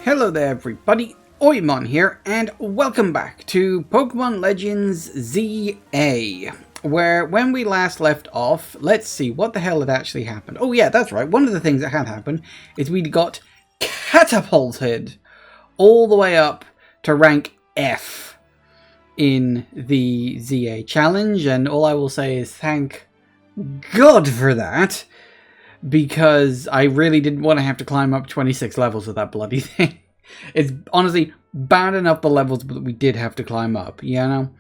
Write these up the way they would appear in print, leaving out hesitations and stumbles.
Hello there everybody, Oimon here, and welcome back to Pokemon Legends Z-A, where when we last left off, let's see what the hell had actually happened. Oh yeah, that's right, one of the things that had happened is we got catapulted all the way up to rank F in the Z-A challenge, and all I will say is thank God for that. Because I really didn't want to have to climb up 26 levels with that bloody thing. It's honestly bad enough the levels that we did have to climb up, you know?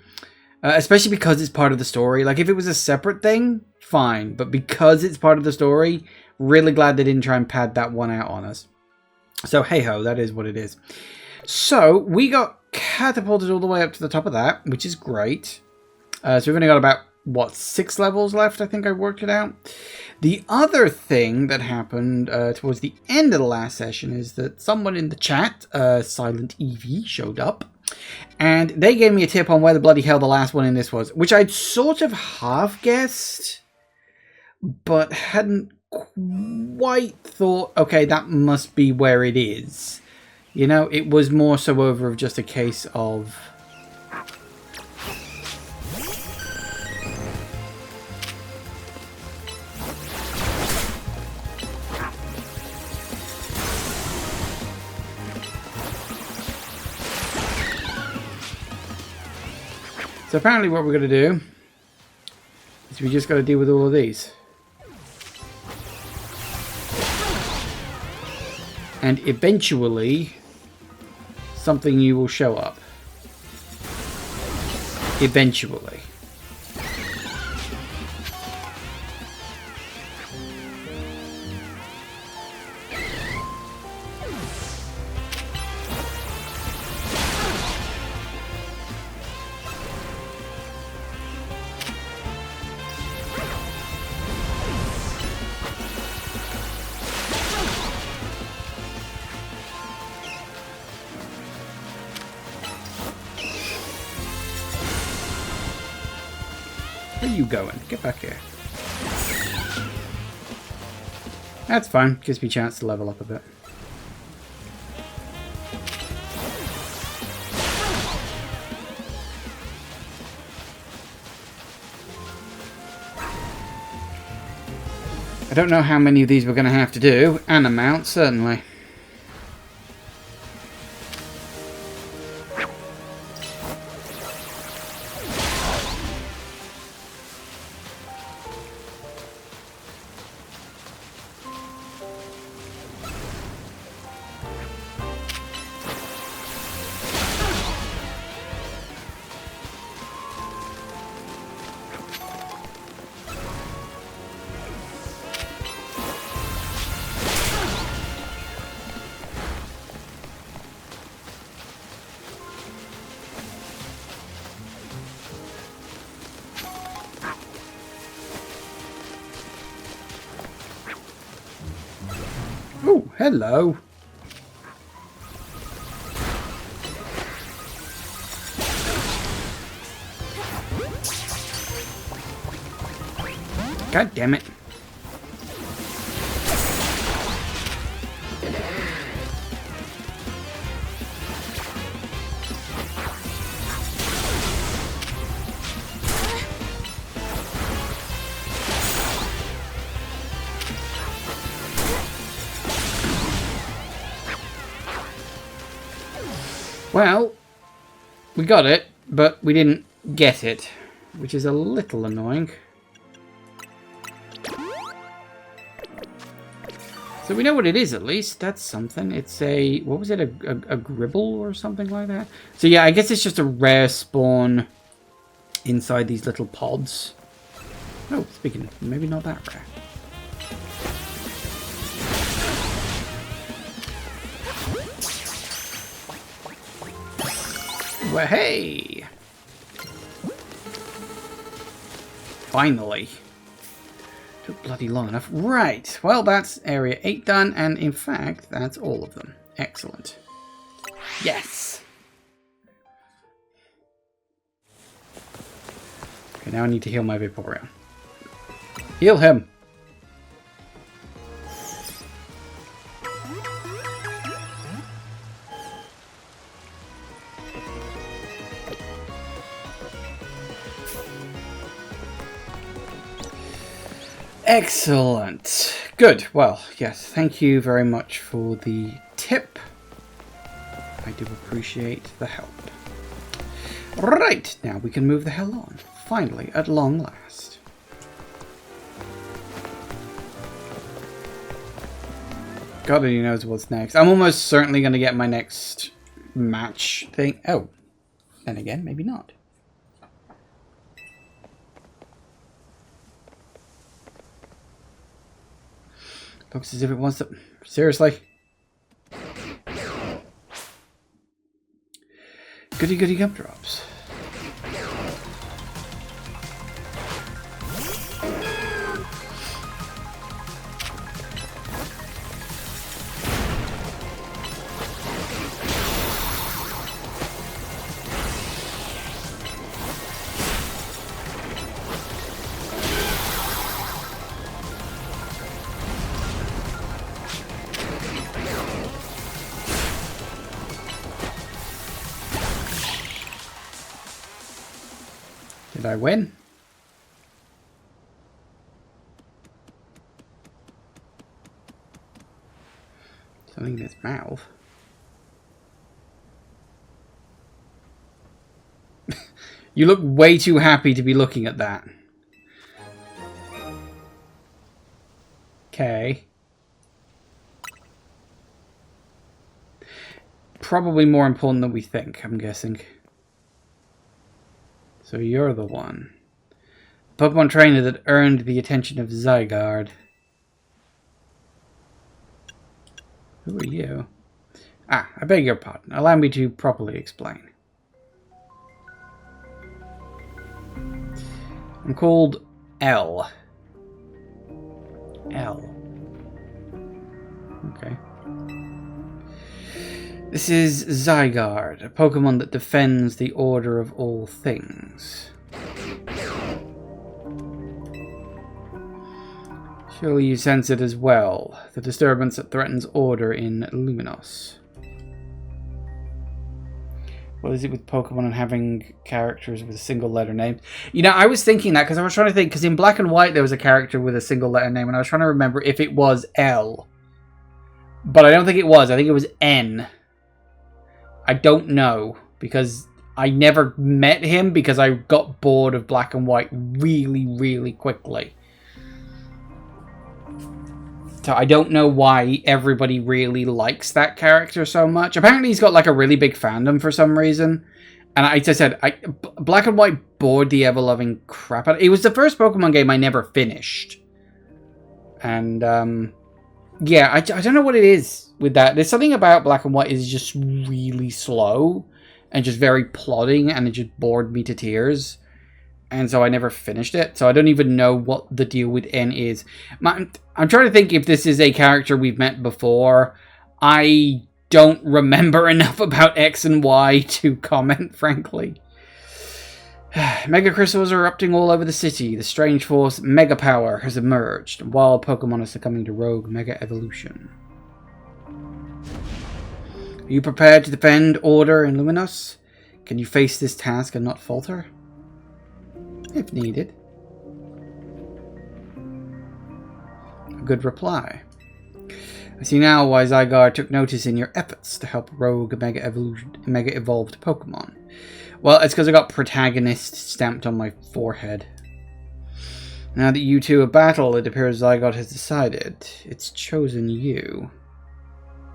Especially because it's part of the story. Like, if it was a separate thing, fine. But because it's part of the story, really glad they didn't try and pad that one out on us. So, hey-ho, that is what it is. So, we got catapulted all the way up to the top of that, which is great. So, we've only got about, what, 6 levels left? I think I worked it out. The other thing that happened towards the end of the last session is that someone in the chat, Silent Evie, showed up. And they gave me a tip on where the bloody hell the last one in this was. Which I'd sort of half guessed. But hadn't quite thought, okay, that must be where it is. You know, it was more so over of just a case of... So apparently what we're going to do is we just got to deal with all of these. And eventually something new will show up. Eventually. Where are you going? Get back here. That's fine. Gives me a chance to level up a bit. I don't know how many of these we're going to have to do. An amount, certainly. Oh, hello. God damn it. Well, we got it, but we didn't get it, which is a little annoying. So we know what it is, at least. That's something. It's a... what was it? A gribble or something like that? So yeah, I guess it's just a rare spawn inside these little pods. Oh, speaking of, maybe not that rare. Well, hey! Finally. Took bloody long enough. Right, well that's area 8 done, and in fact, that's all of them. Excellent. Yes! Okay, now I need to heal my Vaporeon. Heal him! Excellent. Good. Well, yes, thank you very much for the tip. I do appreciate the help. Right, now we can move the hell on. Finally, at long last. God only knows what's next. I'm almost certainly going to get my next match thing. Oh, then again, maybe not. Looks as if it wants to... Seriously? Goody goody gumdrops. Did I win? Something in his mouth. You look way too happy to be looking at that. Okay. Probably more important than we think, I'm guessing. So you're the one. Pokemon trainer that earned the attention of Zygarde. Who are you? Ah, I beg your pardon. Allow me to properly explain. I'm called L. L. Okay. This is Zygarde, a Pokemon that defends the order of all things. Surely you sense it as well, the disturbance that threatens order in Lumiose. What is it with Pokemon and having characters with a single letter name? You know, I was thinking that because I was trying to think, because in Black and White there was a character with a single letter name, and I was trying to remember if it was L. But I don't think it was. I think it was N. I don't know, because I never met him because I got bored of Black and White really, really quickly. So I don't know why everybody really likes that character so much. Apparently he's got like a really big fandom for some reason. And as I said, Black and White bored the ever-loving crap out of it. It was the first Pokemon game I never finished. And, yeah, I don't know what it is with that. There's something about Black and White is just really slow and just very plodding, and it just bored me to tears. And so I never finished it. So I don't even know what the deal with N is. I'm trying to think if this is a character we've met before. I don't remember enough about X and Y to comment, frankly. Mega crystals are erupting all over the city. The strange force Mega Power has emerged. Wild Pokemon are succumbing to rogue Mega Evolution. Are you prepared to defend order in Lumiose? Can you face this task and not falter? If needed. A good reply. I see now why Zygarde took notice in your efforts to help rogue Mega Evolved Pokemon. Well, it's because I got protagonist stamped on my forehead. Now that you two have battled, it appears Zygarde has decided. It's chosen you.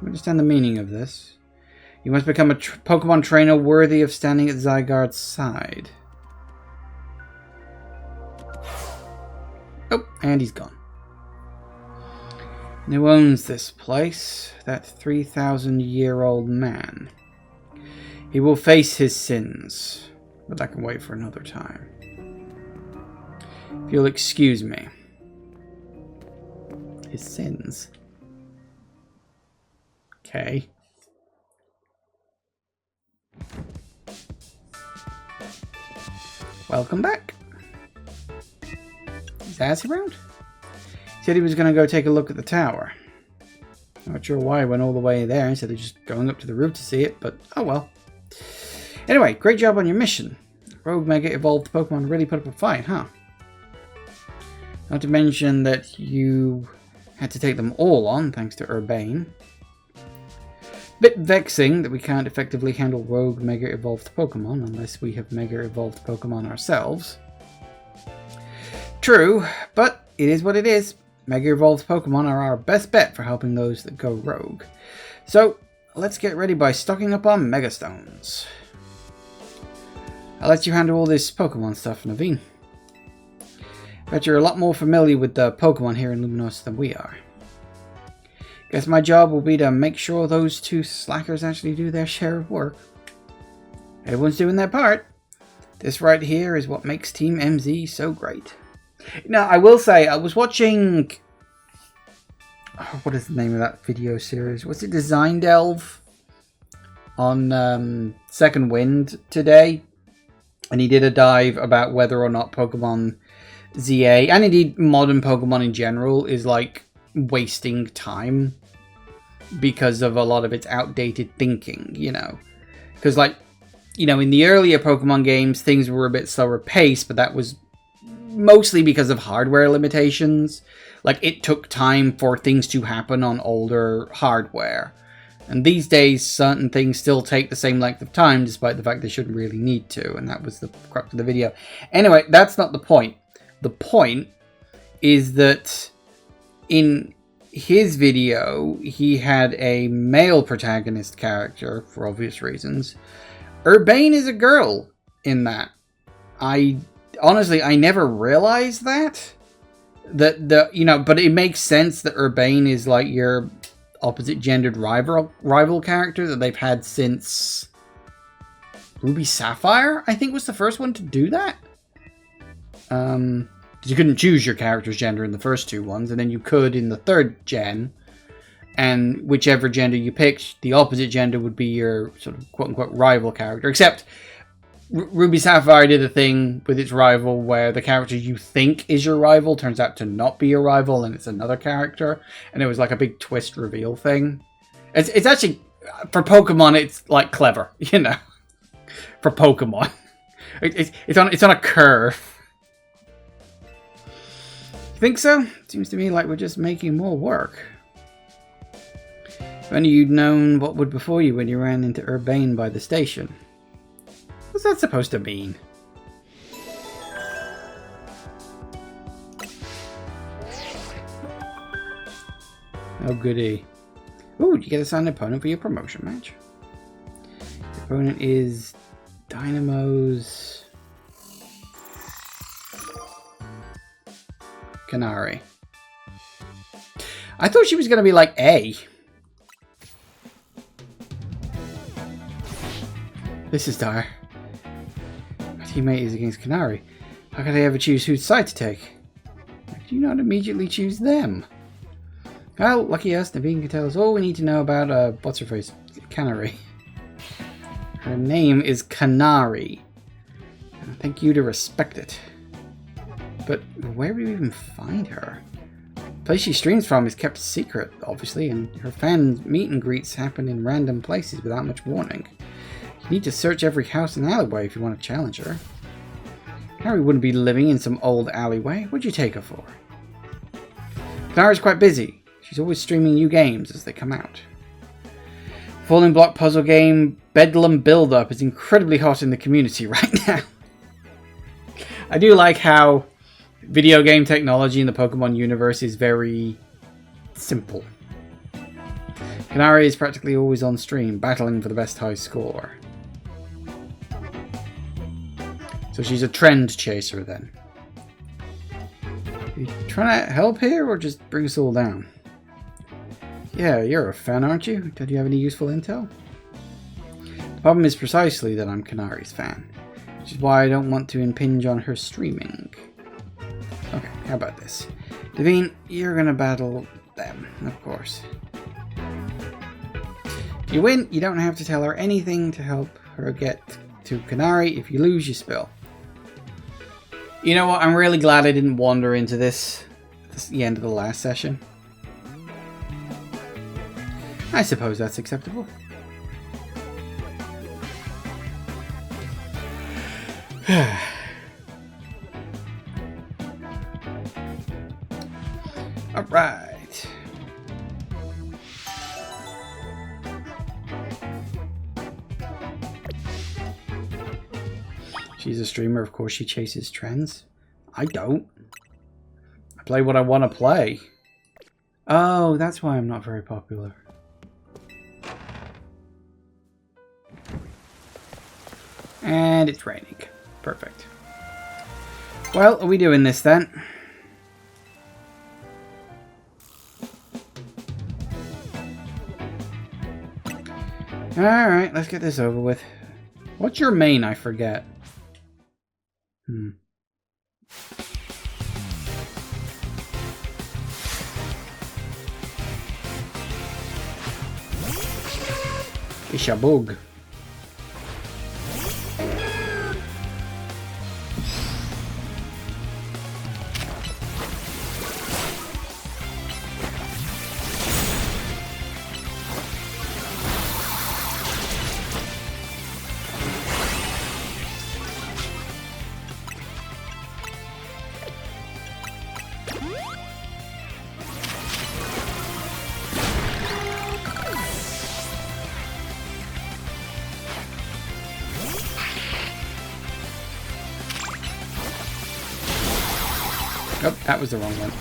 You understand the meaning of this? You must become a Pokemon trainer worthy of standing at Zygarde's side. Oh, and he's gone. And who owns this place? That 3,000-year-old man. He will face his sins, but that can wait for another time. If you'll excuse me. His sins. Okay. Welcome back. Is Azzy around? He said he was going to go take a look at the tower. Not sure why he went all the way there instead of just going up to the roof to see it, but oh well. Anyway, great job on your mission. Rogue Mega Evolved Pokemon really put up a fight, huh? Not to mention that you had to take them all on thanks to Urbane. Bit vexing that we can't effectively handle rogue Mega Evolved Pokemon unless we have Mega Evolved Pokemon ourselves. True, but it is what it is. Mega Evolved Pokemon are our best bet for helping those that go rogue. So, let's get ready by stocking up on Mega Stones. I'll let you handle all this Pokemon stuff, Naveen. Bet you're a lot more familiar with the Pokemon here in Lumiose than we are. Guess my job will be to make sure those two slackers actually do their share of work. Everyone's doing their part. This right here is what makes Team MZ so great. Now, I will say, I was watching... Oh, what is the name of that video series? Was it Design Delve? On Second Wind today. And he did a dive about whether or not Pokemon Z-A, and indeed modern Pokemon in general, is like wasting time because of a lot of its outdated thinking, you know. Because, like, you know, in the earlier Pokemon games, things were a bit slower paced, but that was mostly because of hardware limitations. Like, it took time for things to happen on older hardware. And these days, certain things still take the same length of time, despite the fact they shouldn't really need to. And that was the crux of the video. Anyway, that's not the point. The point is that in his video, he had a male protagonist character, for obvious reasons. Urbane is a girl in that. Honestly, I never realized that. You know, but it makes sense that Urbane is like your opposite gendered rival character that they've had since Ruby Sapphire, I think was the first one to do that. You couldn't choose your character's gender in the first two ones, and then you could in the third gen, and whichever gender you picked, the opposite gender would be your sort of quote-unquote rival character, except Ruby Sapphire did a thing with its rival where the character you think is your rival turns out to not be your rival, and it's another character, and it was like a big twist reveal thing. It's actually, for Pokemon, it's like clever, you know, for Pokemon. It's on a curve. Think so? Seems to me like we're just making more work. If only you'd known what would before you when you ran into Urbane by the station. What's that supposed to mean? Oh goody. Ooh, you get assigned an opponent for your promotion match. Your opponent is Dynamo's Canary. I thought she was going to be like A. This is dire. My teammate is against Canary. How could I ever choose whose side to take? Why do you not immediately choose them? Well, lucky us, Naveen can tell us all we need to know about, what's her face? Canary. Her name is Canary. Thank you to respect it. But where do you even find her? The place she streams from is kept secret, obviously, and her fan meet and greets happen in random places without much warning. You need to search every house and alleyway if you want to challenge her. Harry wouldn't be living in some old alleyway. What'd you take her for? Clara's quite busy. She's always streaming new games as they come out. Falling block puzzle game Bedlam Build-Up is incredibly hot in the community right now. I do like how video game technology in the Pokemon universe is very simple. Canary is practically always on stream, battling for the best high score. So she's a trend chaser then. Are you trying to help here or just bring us all down? Yeah, you're a fan, aren't you? Don't you have any useful intel? The problem is precisely that I'm Canary's fan, which is why I don't want to impinge on her streaming. Okay, how about this? Naveen, you're gonna battle them, of course. If you win, you don't have to tell her anything to help her get to Canary. If you lose, you spill. You know what? I'm really glad I didn't wander into this at the end of the last session. I suppose that's acceptable. Right. She's a streamer, of course she chases trends. I don't. I play what I want to play. Oh, that's why I'm not very popular. And it's raining. Perfect. Well, are we doing this then? Alright, let's get this over with. What's your main? I forget. It's a bug. Oh, that was the wrong one.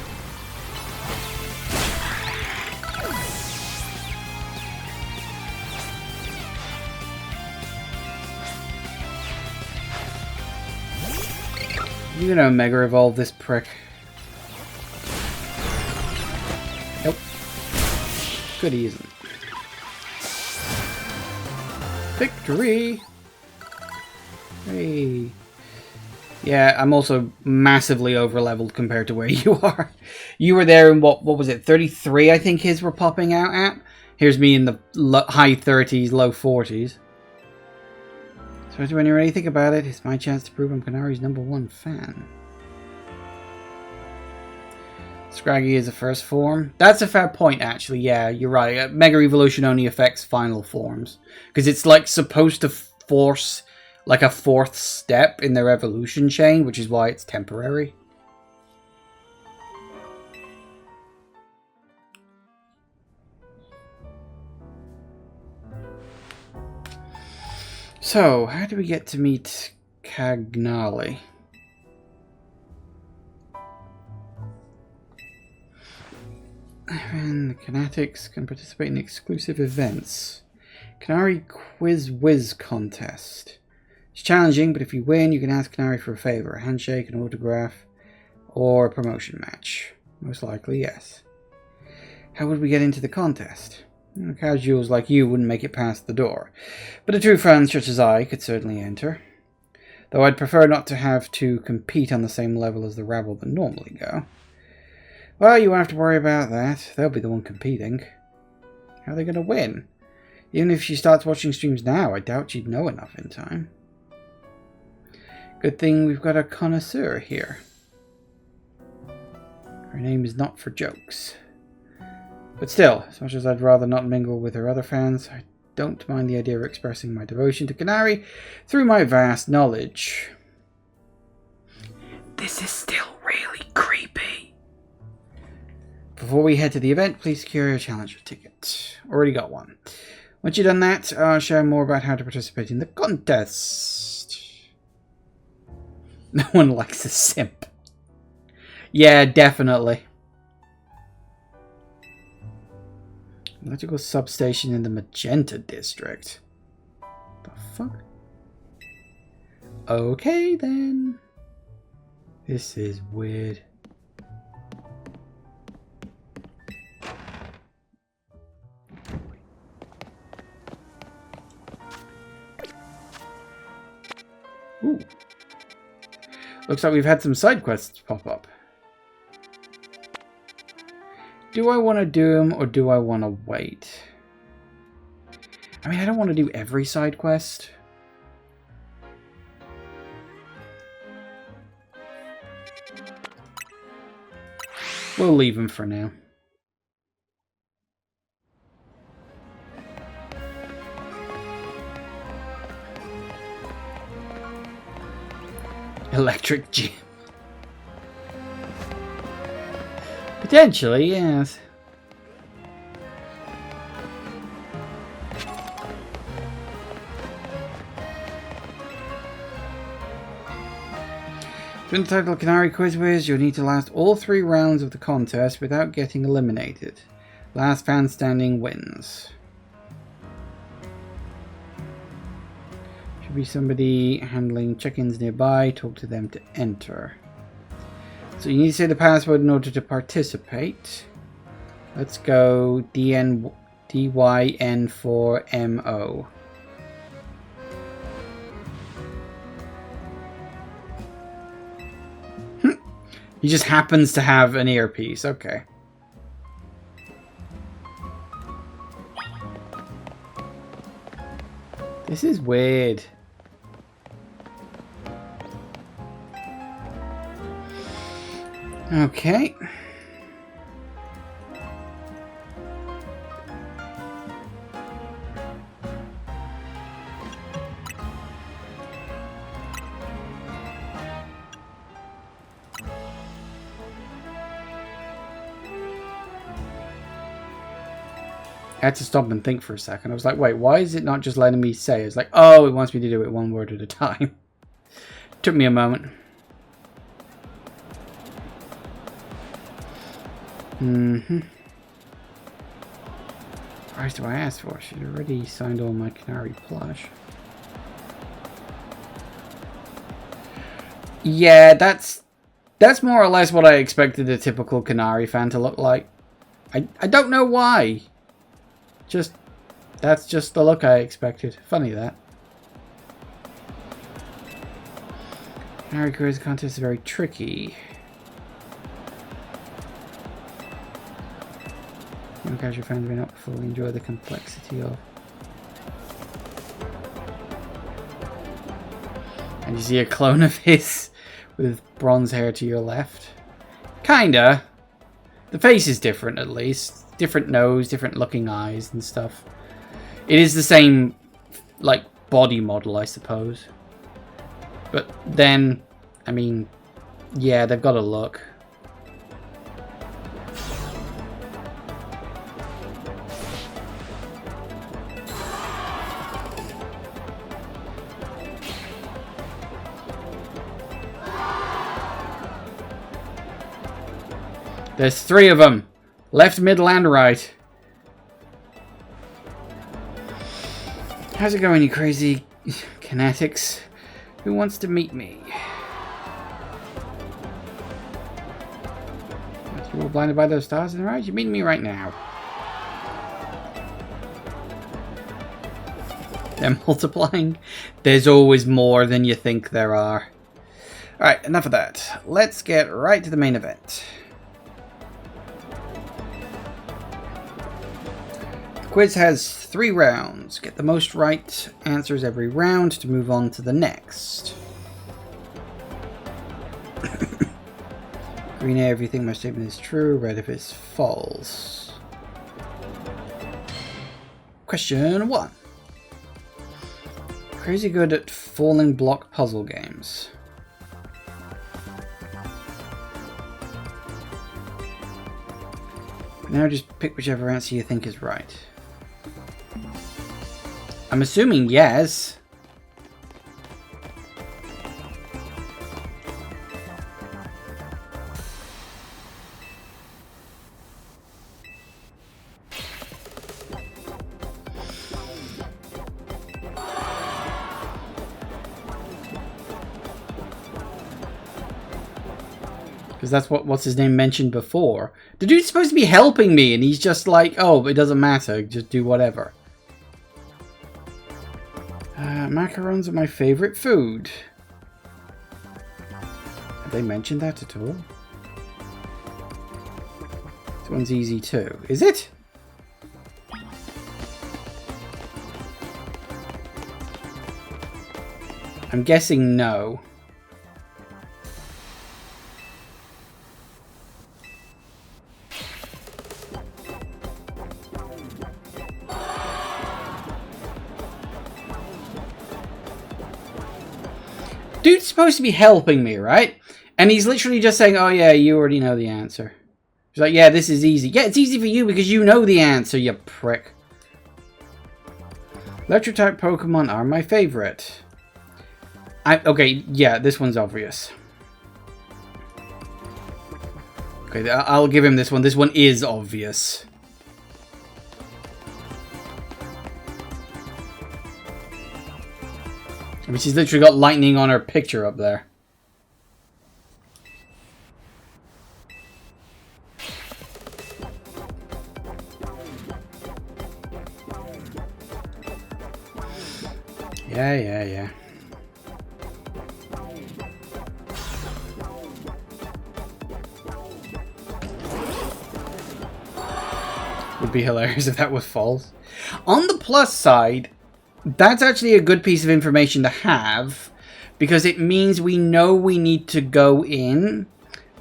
You know, Mega Evolve this prick. Nope. Good he isn't. Victory! Hey. Yeah, I'm also massively over-leveled compared to where you are. You were there in, what was it, 33 I think his were popping out at? Here's me in the high 30s, low 40s. So when you really think about it, it's my chance to prove I'm Canari's #1 fan. Scraggy is a first form. That's a fair point, actually. Yeah, you're right. Mega Evolution only affects final forms. Because it's like supposed to force like a 4th step in their evolution chain, which is why it's temporary. So, how do we get to meet Cagnali? And the Canatics can participate in exclusive events. Canary Quiz Whiz Contest. It's challenging, but if you win, you can ask Canary for a favor. A handshake, an autograph, or a promotion match. Most likely, yes. How would we get into the contest? Casuals like you wouldn't make it past the door. But a true fan such as I could certainly enter. Though I'd prefer not to have to compete on the same level as the rabble that normally go. Well, you won't have to worry about that. They'll be the one competing. How are they going to win? Even if she starts watching streams now, I doubt she'd know enough in time. Good thing we've got a connoisseur here. Her name is Not for Jokes. But still, as much as I'd rather not mingle with her other fans, I don't mind the idea of expressing my devotion to Canary through my vast knowledge. This is still really creepy. Before we head to the event, please secure your challenger ticket. Already got one. Once you've done that, I'll share more about how to participate in the contest. No one likes a simp. Yeah, definitely. Electrical substation in the Magenta district. The fuck? Okay then. This is weird. Ooh. Looks like we've had some side quests pop up. Do I want to do them or do I want to wait? I mean, I don't want to do every side quest. We'll leave them for now. Electric gym. Potentially, yes. To win the title Canary Quiz Wiz, you'll need to last all 3 rounds of the contest without getting eliminated. Last fan standing wins. Should be somebody handling check-ins nearby. Talk to them to enter. So you need to say the password in order to participate. Let's go DYN4MO. He just happens to have an earpiece. Okay. This is weird. Okay. I had to stop and think for a second. I was like, wait, why is it not just letting me say? It's like, oh, it wants me to do it one word at a time. Took me a moment. What price do I ask for? She'd already signed all my Canary plush. Yeah, that's more or less what I expected a typical Canary fan to look like. I don't know why. That's just the look I expected. Funny that. Canary Quiz contest is very tricky. Young casual fans may not fully enjoy the complexity of. And you see a clone of his with bronze hair to your left. Kinda. The face is different at least. Different nose, different looking eyes and stuff. It is the same, like, body model, I suppose. But then, I mean, yeah, they've got a look. There's 3 of them. Left, middle, and right. How's it going, you crazy kinetics? Who wants to meet me? You all blinded by those stars in the right? You're meeting me right now. They're multiplying. There's always more than you think there are. Alright, enough of that. Let's get right to the main event. Quiz has 3 rounds. Get the most right answers every round to move on to the next. Green, everything my statement is true. Red if it's false. Question 1. Crazy good at falling block puzzle games. Now just pick whichever answer you think is right. I'm assuming yes. Because that's what's his name mentioned before. The dude's supposed to be helping me and he's just like, oh, it doesn't matter, just do whatever. Macarons are my favorite food. Have they mentioned that at all? This one's easy too. Is it? I'm guessing no. Dude's supposed to be helping me, right? And he's literally just saying, oh yeah, you already know the answer. She's like, yeah, this is easy. Yeah, it's easy for you because you know the answer, you prick. Electric type Pokemon are my favorite. Okay, yeah, this one's obvious. Okay, I'll give him this one. This one is obvious. I mean, she's literally got lightning on her picture up there. Yeah. Would be hilarious if that was false. On the plus side, that's actually a good piece of information to have, because it means we know we need to go in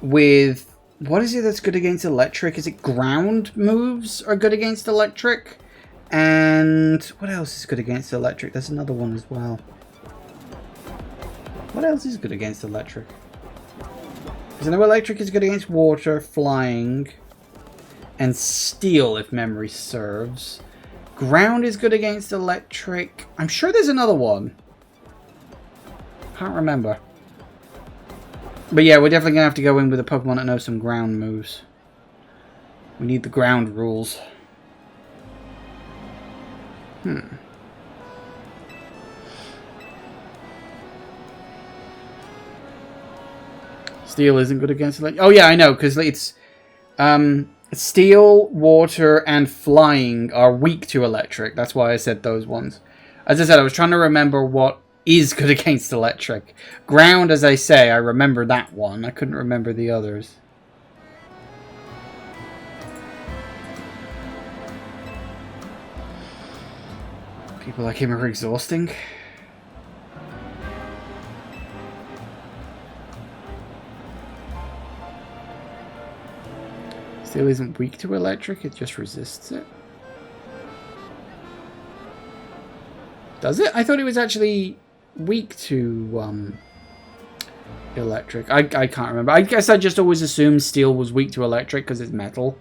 with... What is it that's good against electric? Is it ground moves are good against electric? And what else is good against electric? There's another one as well. What else is good against electric? Because I know electric is good against water, flying, and steel, if memory serves. Ground is good against electric. I'm sure there's another one. Can't remember. But yeah, we're definitely going to have to go in with a Pokemon that knows some ground moves. We need the ground rules. Steel isn't good against electric. Oh yeah, I know, because it's... Steel, water, and flying are weak to electric. That's why I said those ones. As I said, I was trying to remember what is good against electric. Ground, as I say, I remember that one. I couldn't remember the others. People like him are exhausting. Steel isn't weak to electric, it just resists it. Does it? I thought it was actually weak to electric. I can't remember. I guess I just always assumed steel was weak to electric because it's metal.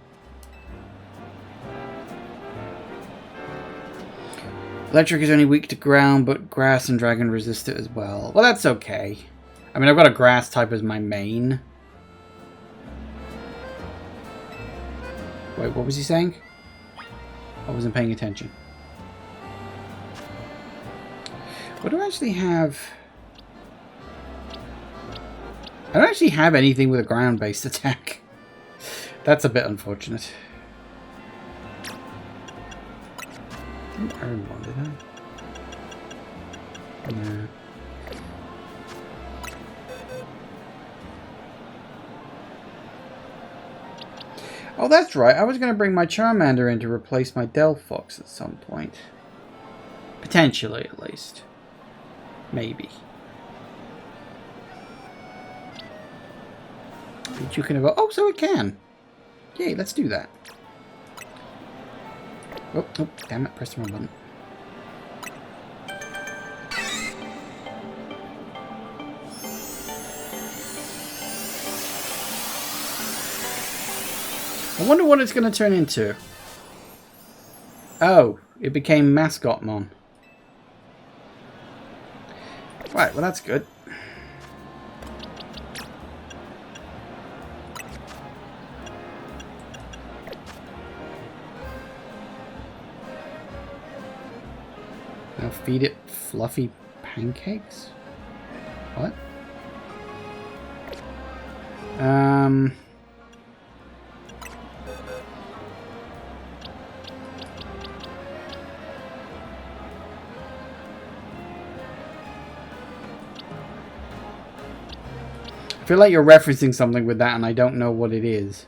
Electric is only weak to ground, but grass and dragon resist it as well. Well, that's okay. I mean, I've got a grass type as my main. Wait, what was he saying? I wasn't paying attention. What do I actually have? I don't actually have anything with a ground-based attack. That's a bit unfortunate. I didn't earn one, did I? No. Oh, that's right. I was going to bring my Charmander in to replace my Delphox at some point. Potentially, at least. Maybe. Pichu can evolve. Oh, so it can. Yay, let's do that. Oh, damn it. Press the wrong button. I wonder what it's going to turn into. Oh, it became Mascotmon. Right, well that's good. Now feed it fluffy pancakes? What? I feel like you're referencing something with that and I don't know what it is.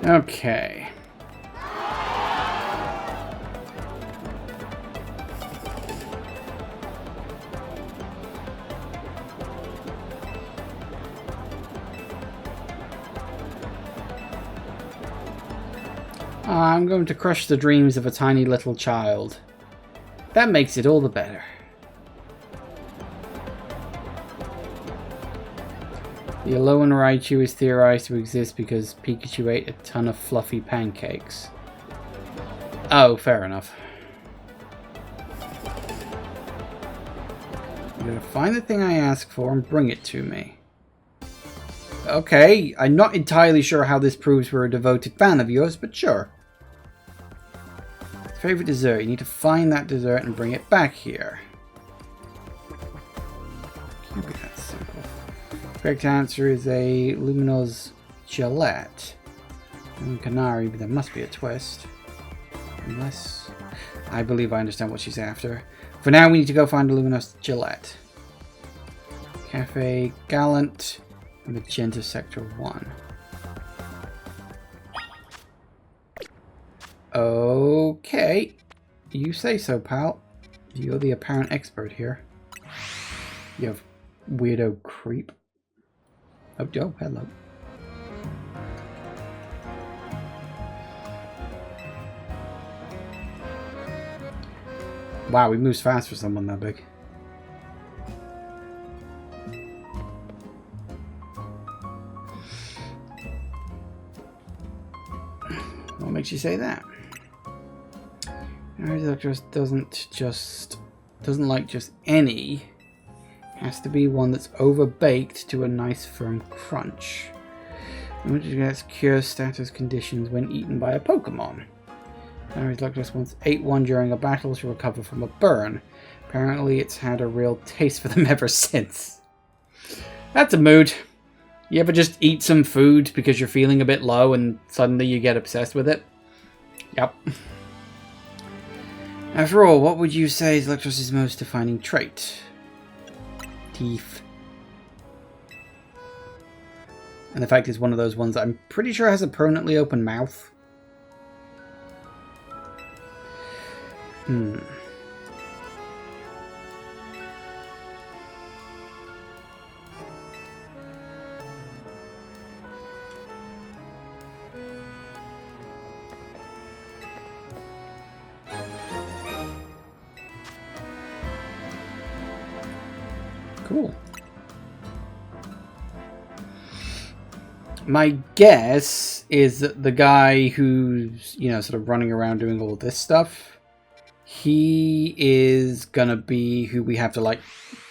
Okay. I'm going to crush the dreams of a tiny little child. That makes it all the better. The Alolan Raichu is theorized to exist because Pikachu ate a ton of fluffy pancakes. Oh, fair enough. I'm gonna find the thing I asked for and bring it to me. Okay, I'm not entirely sure how this proves we're a devoted fan of yours, but sure. Favorite dessert. You need to find that dessert and bring it back here. Can't be that simple. Correct answer is a Lumiose Gillette. And Canary, but there must be a twist. Unless... I believe I understand what she's after. For now, we need to go find a Lumiose Gillette. Cafe Gallant, Magenta Sector 1. Okay. You say so, pal. You're the apparent expert here. You have weirdo creep. Oh, Joe, hello. Wow, he moves fast for someone that big. What makes you say that? Just doesn't like just any. Has to be one that's over-baked to a nice firm crunch. Which gets cure status conditions when eaten by a Pokemon. Harry's Luckless once ate one during a battle to recover from a burn. Apparently it's had a real taste for them ever since. That's a mood. You ever just eat some food because you're feeling a bit low and suddenly you get obsessed with it? Yep. After all, what would you say is Luckless's most defining trait? Teeth. And the fact is one of those ones that I'm pretty sure has a permanently open mouth. Cool. My guess is that the guy who's, you know, sort of running around doing all this stuff, he is gonna be who we have to, like,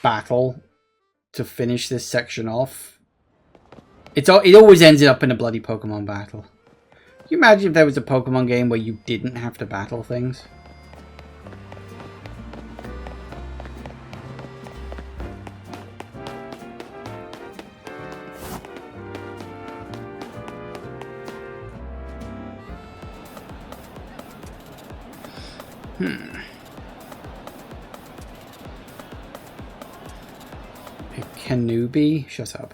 battle to finish this section off. It always ends up in a bloody Pokemon battle. Can you imagine if there was a Pokemon game where you didn't have to battle things? A Kanubi? Shut up.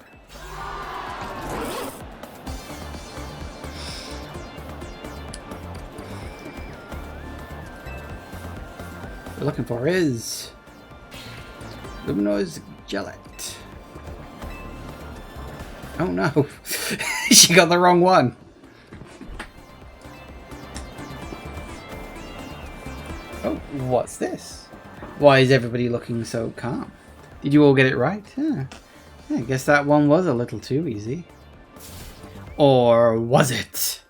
What we're looking for is Lumiose Gillette. Oh no, she got the wrong one. Oh, what's this? Why is everybody looking so calm? Did you all get it right? Yeah. I guess that one was a little too easy. Or was it?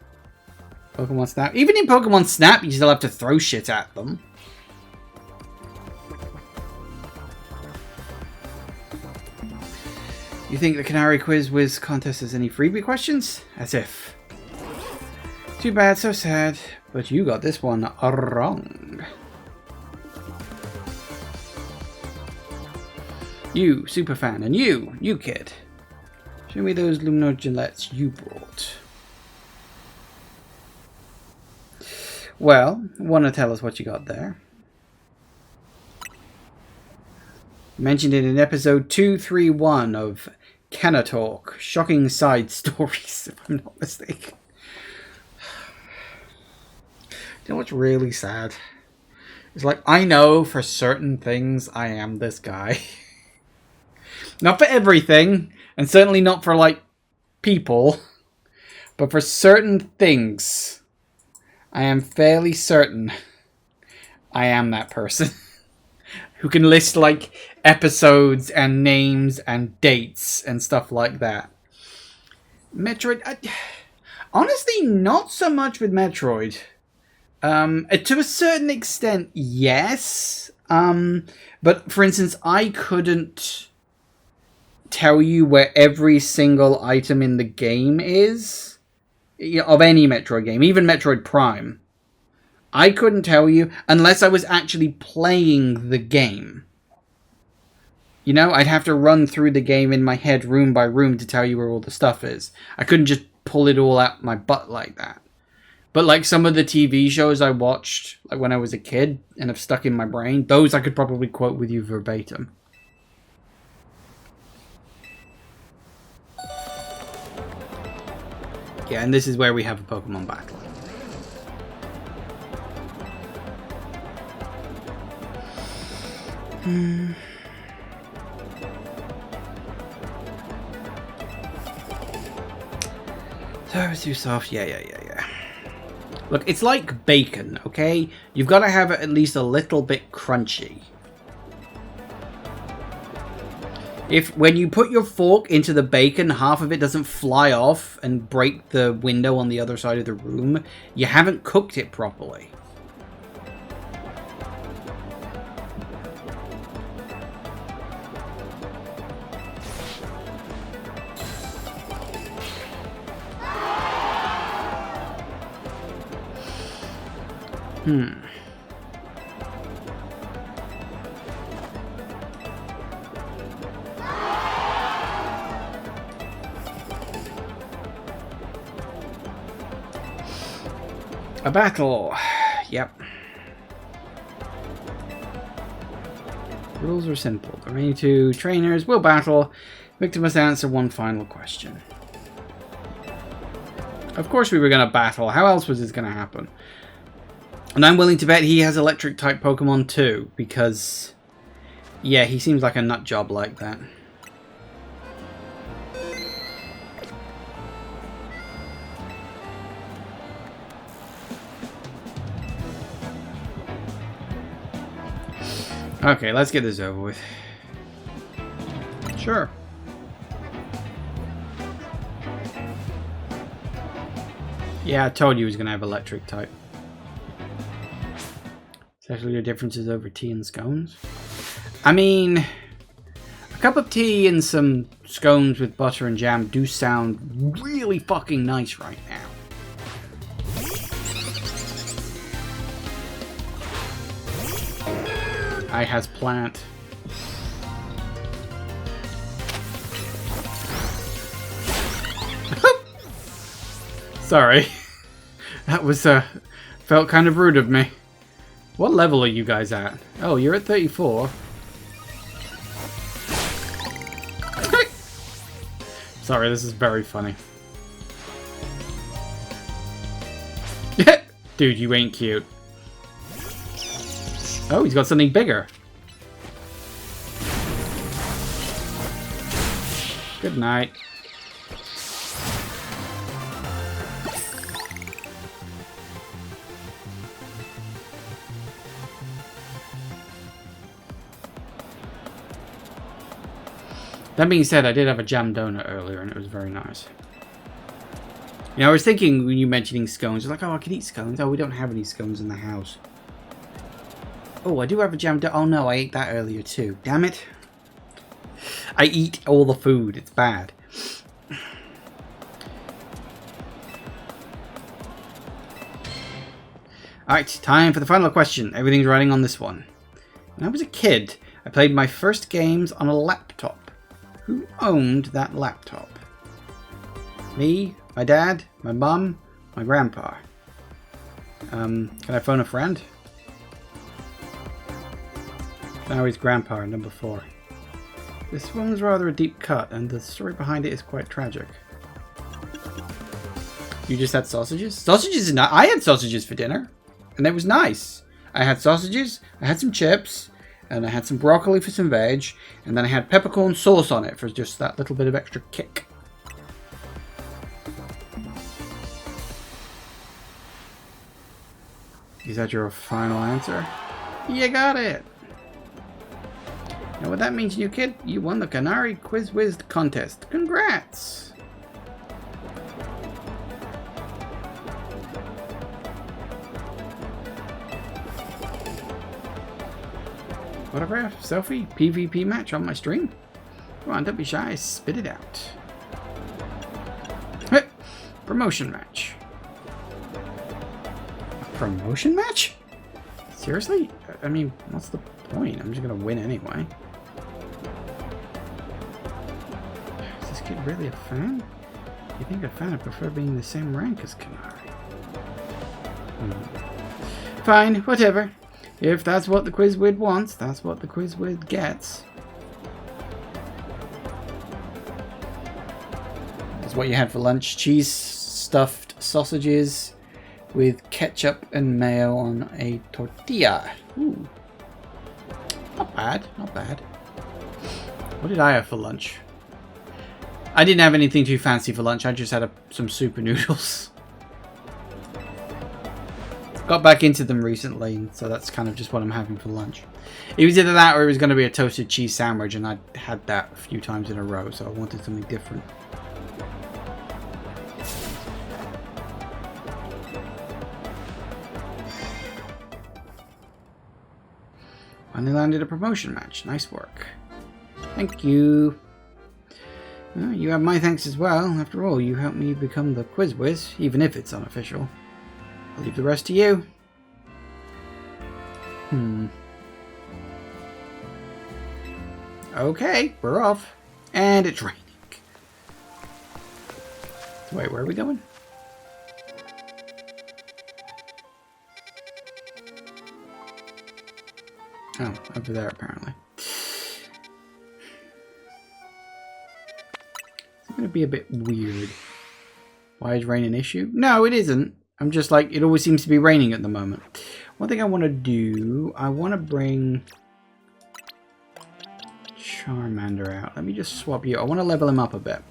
Pokemon Snap? Even in Pokemon Snap, you still have to throw shit at them. You think the Canary Quiz Whiz contest has any freebie questions? As if. Too bad, so sad. But you got this one wrong. You, superfan, and you kid. Show me those Lumiose Gillettes you brought. Well, want to tell us what you got there? Mentioned it in episode 231 of Canna Talk, Shocking Side Stories, if I'm not mistaken. You know what's really sad? It's like, I know for certain things I am this guy. Not for everything, and certainly not for, like, people, but for certain things, I am fairly certain I am that person who can list like episodes and names and dates and stuff like that. Metroid, honestly, not so much with Metroid. To a certain extent, yes. But for instance, I couldn't tell you where every single item in the game is, of any Metroid game, even Metroid Prime. I couldn't tell you unless I was actually playing the game. You know, I'd have to run through the game in my head room by room to tell you where all the stuff is. I couldn't just pull it all out my butt like that. But like some of the TV shows I watched like when I was a kid and have stuck in my brain, those I could probably quote with you verbatim. Yeah, and this is where we have a Pokemon battle. So it was too soft. Yeah. Look, it's like bacon, okay? You've got to have it at least a little bit crunchy. If when you put your fork into the bacon, half of it doesn't fly off and break the window on the other side of the room, you haven't cooked it properly. A battle. Yep. Rules are simple. The remaining two trainers will battle. Victor must answer one final question. Of course we were going to battle. How else was this going to happen? And I'm willing to bet he has electric type Pokemon too, because yeah, he seems like a nut job like that. Okay, let's get this over with. Sure. Yeah, I told you he was going to have electric type. Especially the differences over tea and scones. I mean, a cup of tea and some scones with butter and jam do sound really fucking nice right now. I has plant. Sorry. That was, felt kind of rude of me. What level are you guys at? Oh, you're at 34. Sorry, this is very funny. Dude, you ain't cute. Oh, he's got something bigger. Good night. That being said, I did have a jam donut earlier and it was very nice. You know, I was thinking when you mentioning scones, like, oh, I could eat scones. Oh, we don't have any scones in the house. Oh, I do have a jam donut. Oh no, I ate that earlier too. Damn it. I eat all the food. It's bad. Alright, time for the final question. Everything's riding on this one. When I was a kid, I played my first games on a laptop. Who owned that laptop? Me, my dad, my mum, my grandpa. Can I phone a friend? Now he's grandpa, number 4. This one's rather a deep cut, and the story behind it is quite tragic. You just had sausages? Sausages is not. I had sausages for dinner, and it was nice. I had sausages, I had some chips, and I had some broccoli for some veg, and then I had peppercorn sauce on it for just that little bit of extra kick. Is that your final answer? You got it! Know what that means, new kid? You won the Canary Quiz Whiz contest. Congrats! Autograph, selfie, PvP match on my stream? Come on, don't be shy, spit it out. Promotion match. A promotion match? Seriously? I mean, what's the point? I'm just gonna win anyway. Is this kid really a fan? You think a fan would prefer being the same rank as Canary? Fine, whatever. If that's what the Quizwid wants, that's what the Quizwid gets. That's what you had for lunch. Cheese stuffed sausages with ketchup and mayo on a tortilla. Ooh. Not bad, not bad. What did I have for lunch? I didn't have anything too fancy for lunch. I just had some super noodles. Got back into them recently, so that's kind of just what I'm having for lunch. It was either that or it was going to be a toasted cheese sandwich, and I'd had that a few times in a row, so I wanted something different. Finally landed a promotion match. Nice work. Thank you. Well, you have my thanks as well. After all, you helped me become the Quiz Whiz, even if it's unofficial. I'll leave the rest to you. Okay, we're off. And it's raining. Wait, where are we going? Oh, over there apparently. It's going to be a bit weird. Why is rain an issue? No, it isn't. I'm just like, it always seems to be raining at the moment. One thing I want to do, I want to bring Charmander out. Let me just swap you. I want to level him up a bit.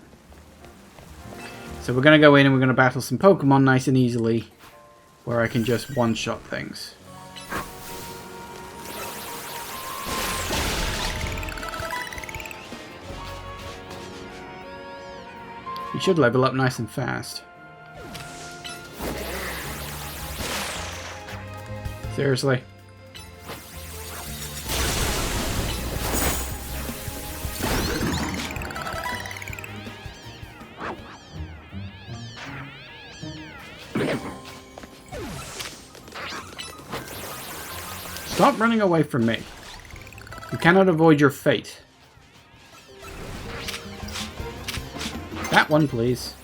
So we're going to go in and we're going to battle some Pokemon nice and easily, where I can just one-shot things. You should level up nice and fast. Seriously. Stop running away from me. You cannot avoid your fate. That one, please.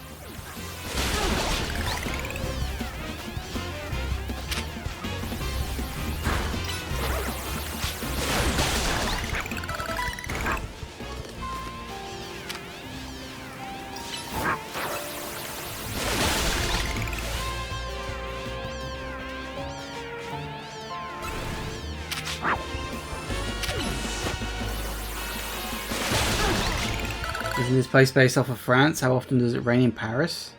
Isn't this place based off of France? How often does it rain in Paris?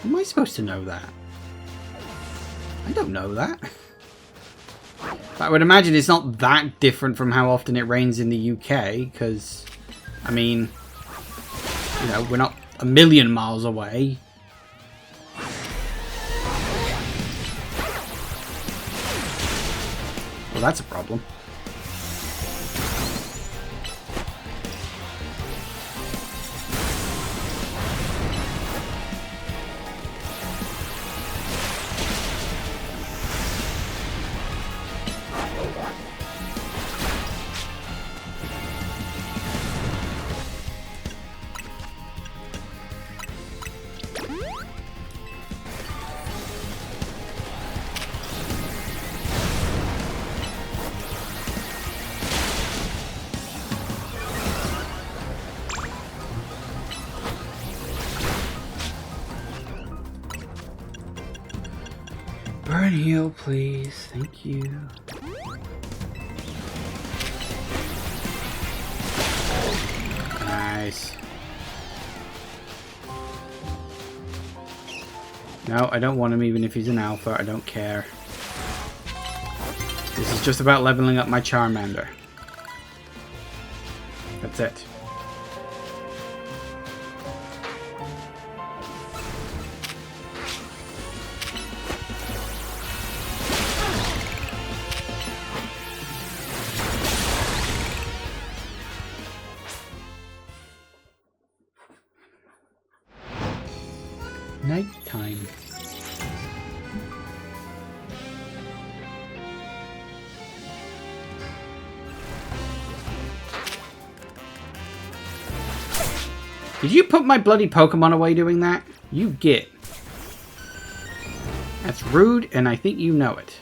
Am I supposed to know that? I don't know that. I would imagine it's not that different from how often it rains in the UK, because, I mean, you know, we're not a million miles away. Well, that's a problem. Burn heal, please. Thank you. Nice. No, I don't want him even if he's an alpha. I don't care. This is just about leveling up my Charmander. That's it. Nighttime. Did you put my bloody Pokemon away doing that? You get. That's rude, and I think you know it.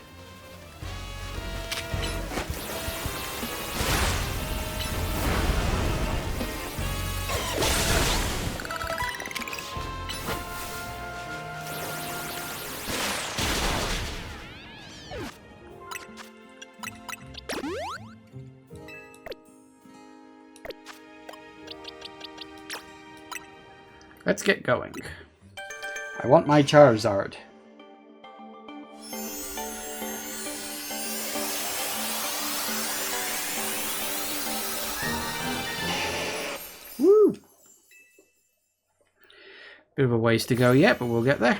Let's get going. I want my Charizard. Woo! Bit of a ways to go yet, but we'll get there.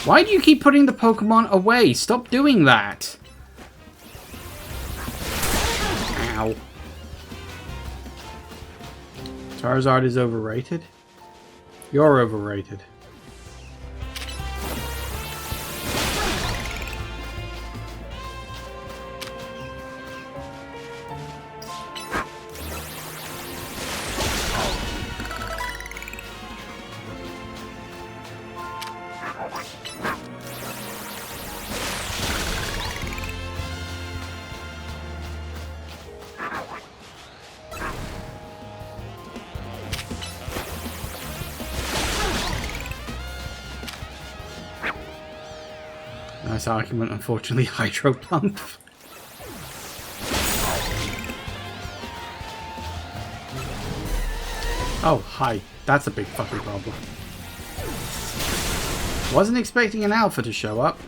Why do you keep putting the Pokemon away? Stop doing that. Ow. Charizard is overrated? You're overrated. Nice argument, unfortunately, Hydro Pump. Oh, hi. That's a big fucking problem. Wasn't expecting an alpha to show up.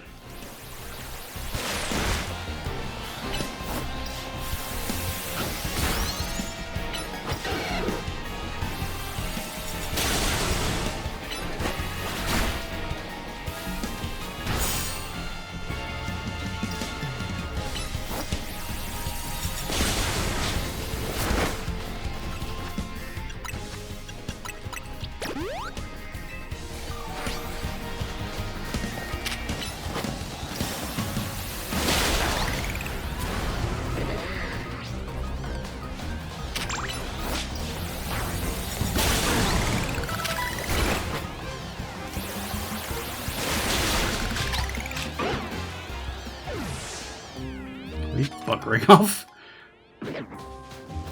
He's buggering off.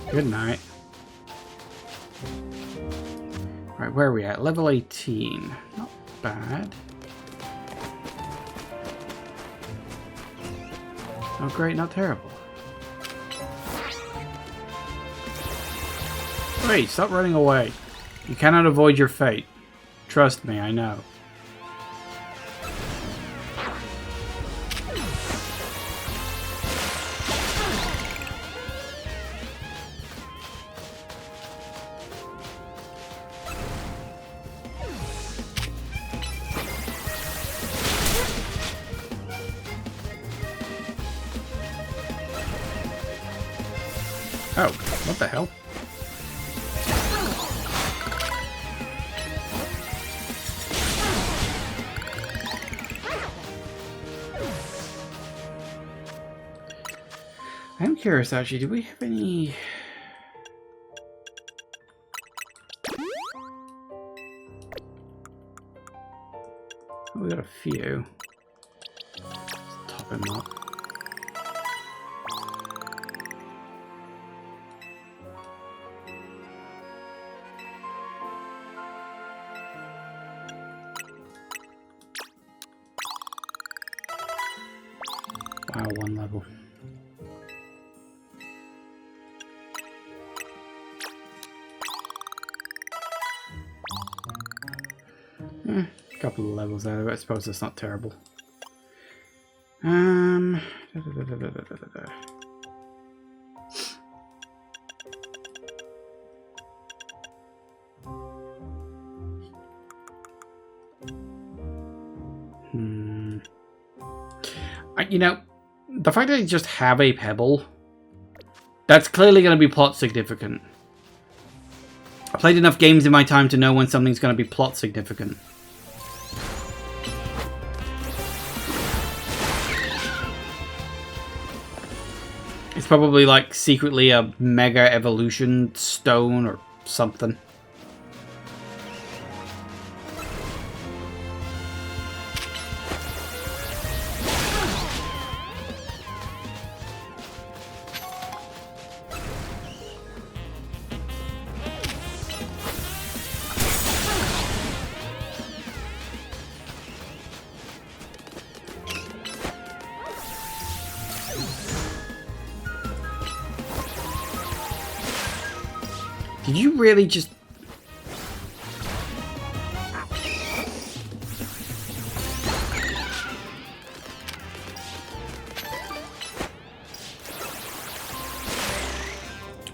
Good night. Right, where are we at? Level 18. Not bad. Not great, not terrible. Wait, stop running away. You cannot avoid your fate. Trust me, I know. Oh, what the hell? I'm curious, actually, do we have any... Oh, we got a few. Let's top him up. power 1 level. A couple of levels out of it. I suppose that's not terrible. You know, the fact that I just have a pebble, that's clearly going to be plot significant. I played enough games in my time to know when something's going to be plot significant. It's probably like secretly a mega evolution stone or something. Did you really just...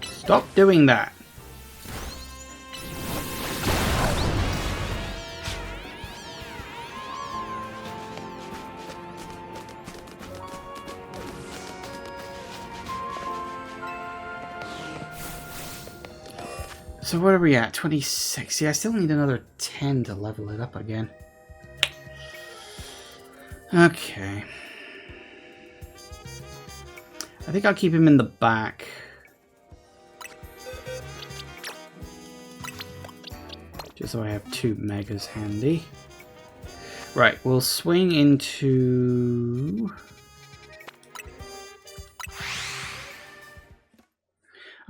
Stop doing that. So what are we at? 26. Yeah, I still need another 10 to level it up again. Okay. I think I'll keep him in the back. Just so I have 2 megas handy. Right, we'll swing into...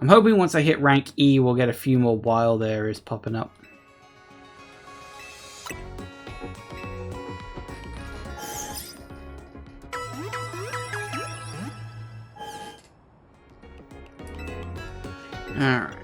I'm hoping once I hit rank E, we'll get a few more wild areas popping up. Alright.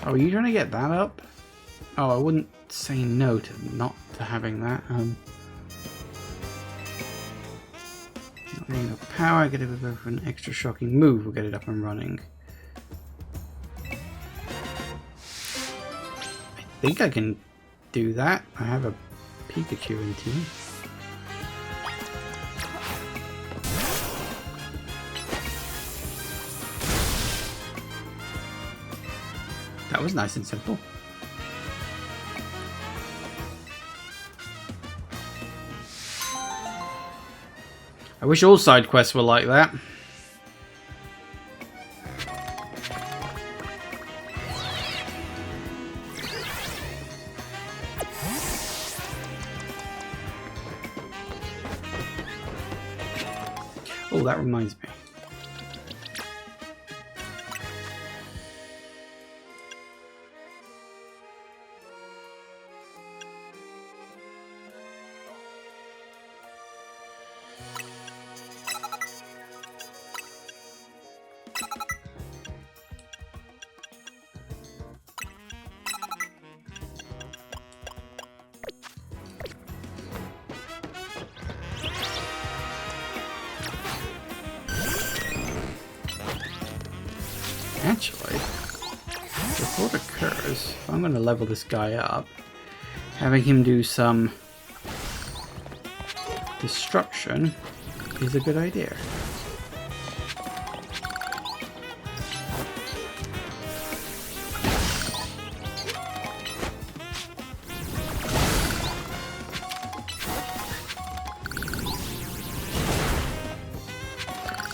Oh, are you trying to get that up? Oh, I wouldn't say no to not to having that. Not getting enough power, get it for an extra shocking move, we'll get it up and running. I think I can do that. I have a Pikachu in team. That was nice and simple. I wish all side quests were like that. Oh, that reminds me. Actually, before it occurs, if I'm going to level this guy up, having him do some destruction is a good idea.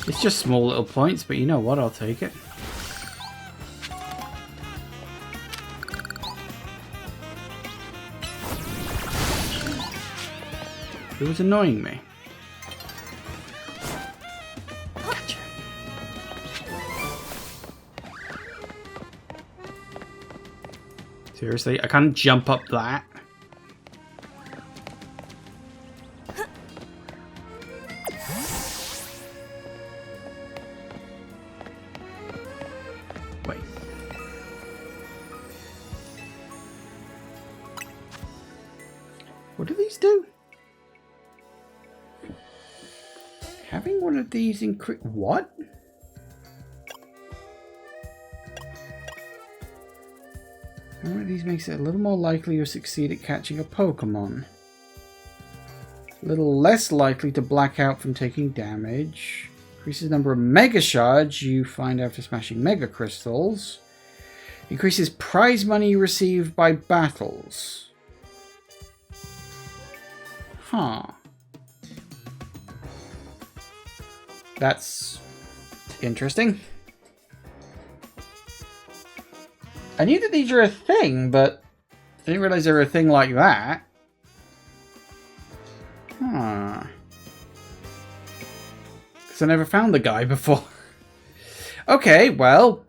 It's just small little points, but you know what? I'll take it. It was annoying me. Gotcha. Seriously? I can't jump up that? Wait. What do these do? Having one of these increase... What? One of these makes it a little more likely you'll succeed at catching a Pokémon. A little less likely to black out from taking damage. Increases the number of Mega Shards you find after smashing Mega Crystals. Increases prize money you receive by battles. Huh. That's interesting. I knew that these are a thing, but I didn't realize they were a thing like that. Huh. Because I never found the guy before. Okay, well.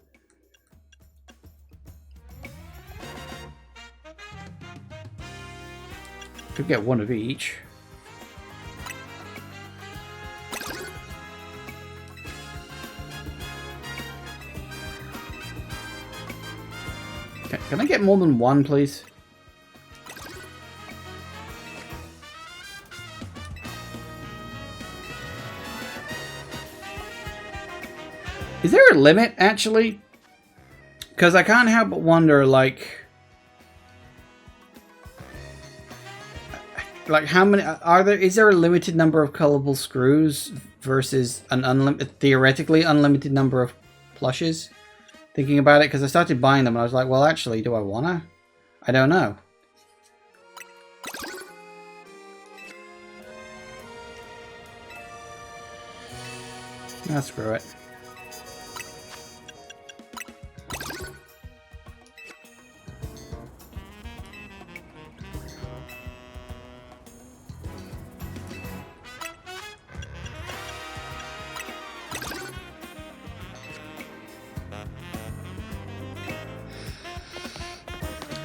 Could get one of each. Can I get more than one, please? Is there a limit, actually? Because I can't help but wonder, like how many are there? Is there a limited number of colorful screws versus an theoretically unlimited number of plushes? Thinking about it, because I started buying them and I was like, well, actually, do I wanna? I don't know. Ah, screw it.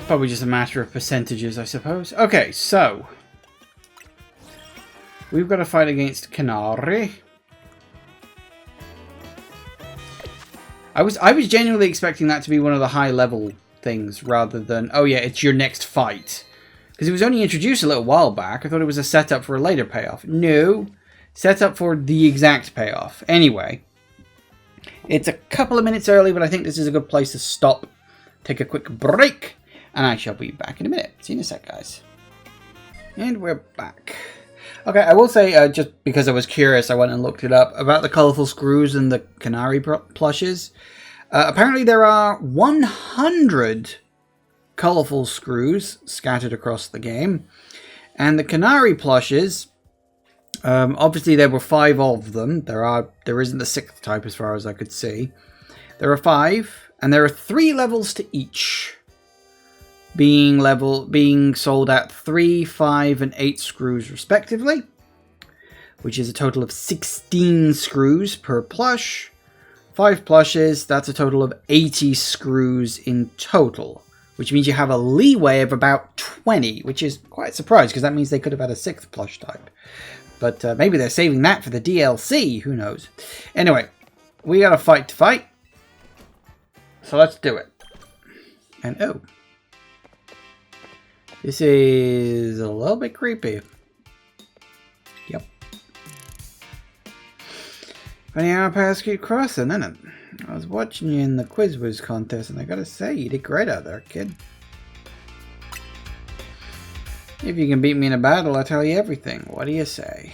Probably just a matter of percentages, I suppose. Okay, so we've got to fight against Canary. I was genuinely expecting that to be one of the high level things rather than, oh yeah, it's your next fight. Because it was only introduced a little while back. I thought it was a setup for a later payoff. No, setup for the exact payoff. Anyway, it's a couple of minutes early, but I think this is a good place to stop, take a quick break. And I shall be back in a minute. See you in a sec, guys. And we're back. Okay, I will say, just because I was curious, I went and looked it up, about the colourful screws and the Canary plushes. Apparently there are 100 colourful screws scattered across the game. And the Canary plushes, obviously there were 5 of them. There isn't the 6th type as far as I could see. There are 5, and there are 3 levels to each. Being sold at 3, 5, and 8 screws respectively, which is a total of 16 screws per plush. 5 plushes, that's a total of 80 screws in total, which means you have a leeway of about 20, which is quite a surprise because that means they could have had a 6th plush type. But maybe they're saving that for the DLC, who knows. Anyway, we got a fight to fight, so let's do it. And oh. This is a little bit creepy. Yep. Funny how paths keep crossing, isn't it? I was watching you in the Quiz Whiz contest, and I gotta say, you did great out there, kid. If you can beat me in a battle, I'll tell you everything. What do you say?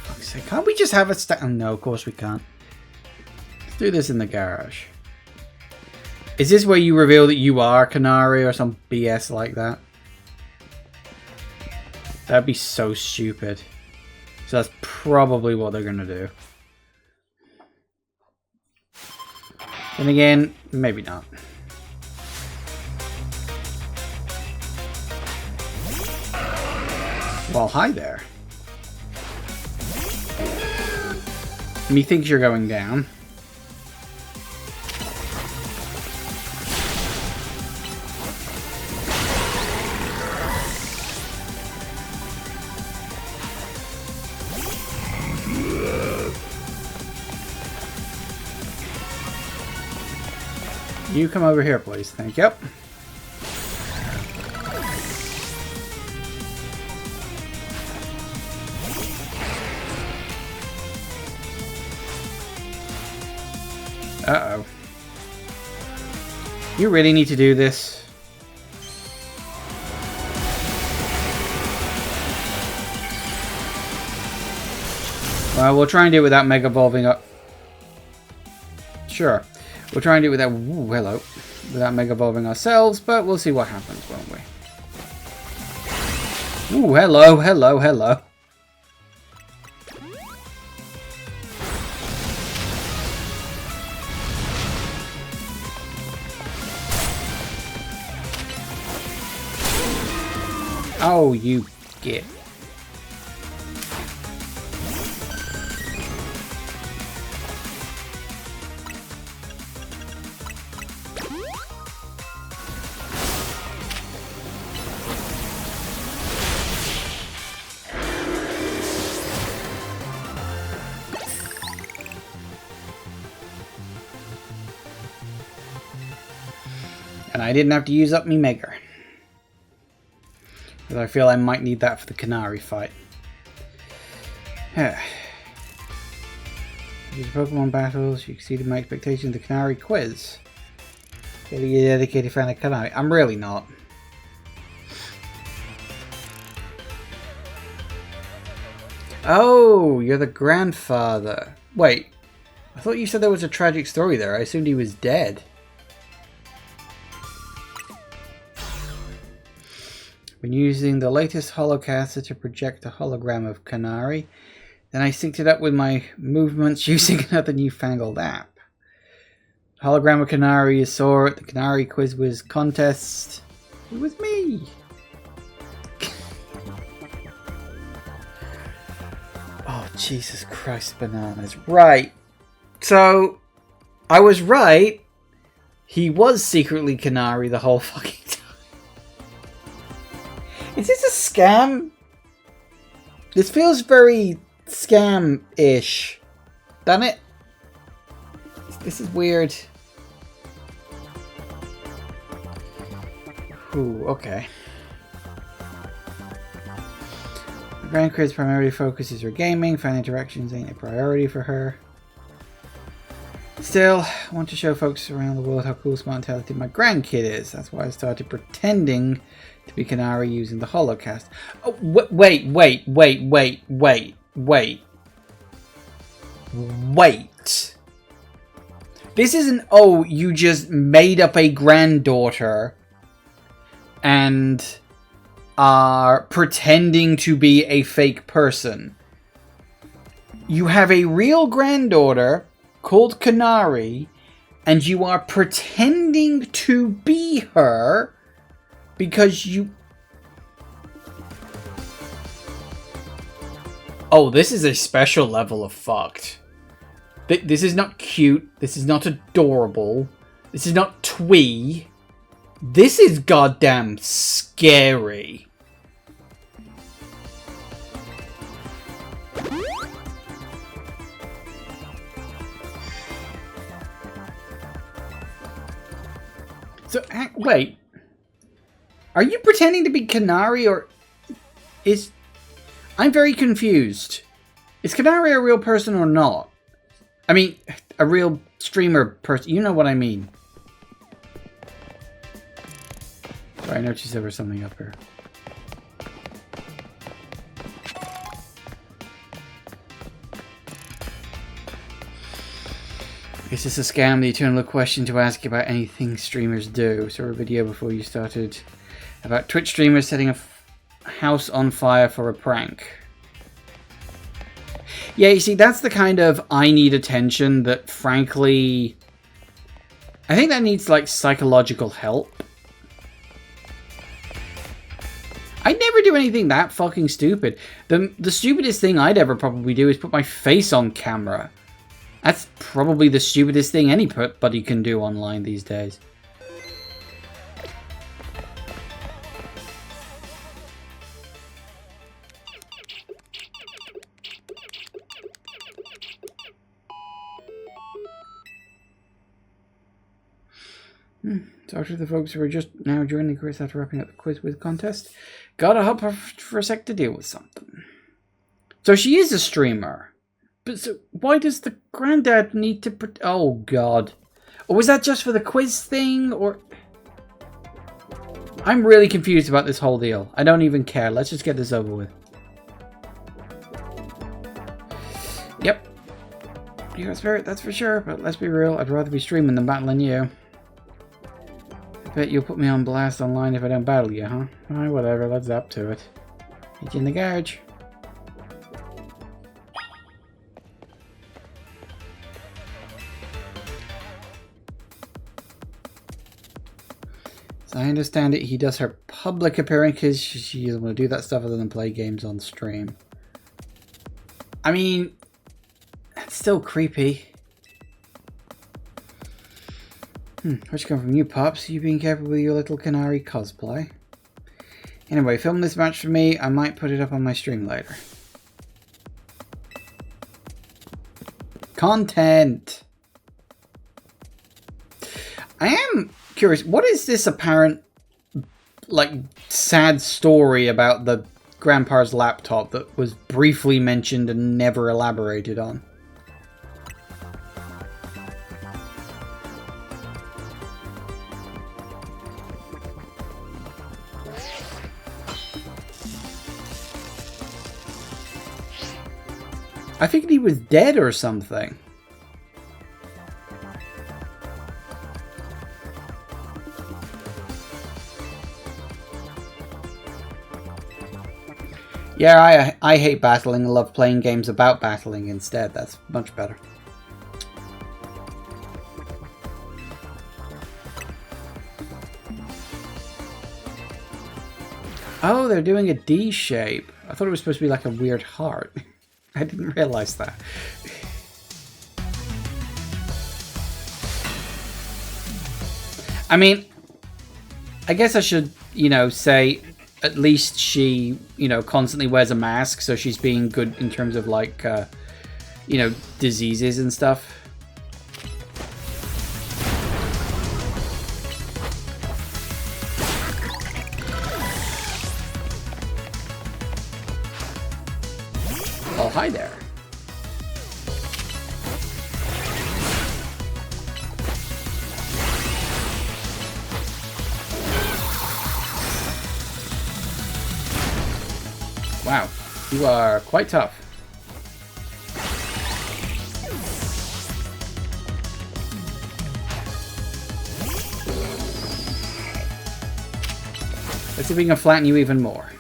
Fuck's sake, can't we just have a oh, no, of course we can't. Let's do this in the garage. Is this where you reveal that you are Canary or some BS like that? That'd be so stupid. So that's probably what they're going to do. And again, maybe not. Well, hi there. Methinks you're going down. You come over here, please. Thank you. Uh-oh. You really need to do this? Well, we'll try and do it without mega evolving up. Sure. We'll try and do it without... Ooh, hello. Without mega evolving ourselves, but we'll see what happens, won't we? Ooh, hello, hello, hello. Oh, you git. And I didn't have to use up me Mega. Because I feel I might need that for the Canary fight. These Pokemon battles, you exceeded my expectations. The Canary quiz. Getting a dedicated fan of Canary. I'm really not. Oh, you're the grandfather. Wait, I thought you said there was a tragic story there. I assumed he was dead. When using the latest holocaster to project a hologram of Canary, then I synced it up with my movements using another newfangled app. Hologram of Canary you saw at the Canary Quiz Whiz contest. It was me! Oh, Jesus Christ, bananas. Right. So, I was right. He was secretly Canary the whole fucking time. Is this a scam? This feels very scam-ish. Damn it. This is weird. Ooh, okay. The Grand Quiz primarily focuses her gaming. Fan interactions ain't a priority for her. Still, I want to show folks around the world how cool, smart, and talented my grandkid is. That's why I started pretending to be Canary using the holocast. Oh, wait. This isn't, oh, you just made up a granddaughter and are pretending to be a fake person. You have a real granddaughter called Canary and you are pretending to be her because you... Oh, this is a special level of fucked. This is not cute. This is not adorable. This is not twee. This is goddamn scary. So, wait. Are you pretending to be Canary or is... I'm very confused. Is Canary a real person or not? I mean, a real streamer person. You know what I mean. Sorry, I noticed there was something up here. Is this a scam? The eternal question to ask about anything streamers do. Saw a video before you started about Twitch streamers setting a house on fire for a prank. Yeah, you see, that's the kind of I need attention that, frankly, I think that needs, like, psychological help. I'd never do anything that fucking stupid. The stupidest thing I'd ever probably do is put my face on camera. That's probably the stupidest thing anybody can do online these days. Talk to the folks who are just now joining the quiz after wrapping up the quiz with contest. Gotta hop for a sec to deal with something. So she is a streamer. But so why does the granddad need to... Oh, God. Or was that just for the quiz thing? Or... I'm really confused about this whole deal. I don't even care. Let's just get this over with. Yep. You're a spirit, that's for sure. But let's be real. I'd rather be streaming than battling you. I bet you'll put me on blast online if I don't battle you, huh? Alright, whatever. Let's up to it. Hit you in the garage. So I understand it, he does her public appearance because she doesn't want to do that stuff other than play games on stream. I mean, that's still creepy. Where'd you come from, you pups? You being careful with your little canary cosplay. Anyway, film this match for me. I might put it up on my stream later. Content! I am curious, what is this apparent, like, sad story about the grandpa's laptop that was briefly mentioned and never elaborated on? I figured he was dead or something. Yeah, I hate battling. I love playing games about battling instead. That's much better. Oh, they're doing a D shape. I thought it was supposed to be like a weird heart. I didn't realize that. I mean, I guess I should, you know, say at least she, you know, constantly wears a mask, so she's being good in terms of, like, you know, diseases and stuff. Oh, hi there. Wow, you are quite tough. Let's see if we can flatten you even more.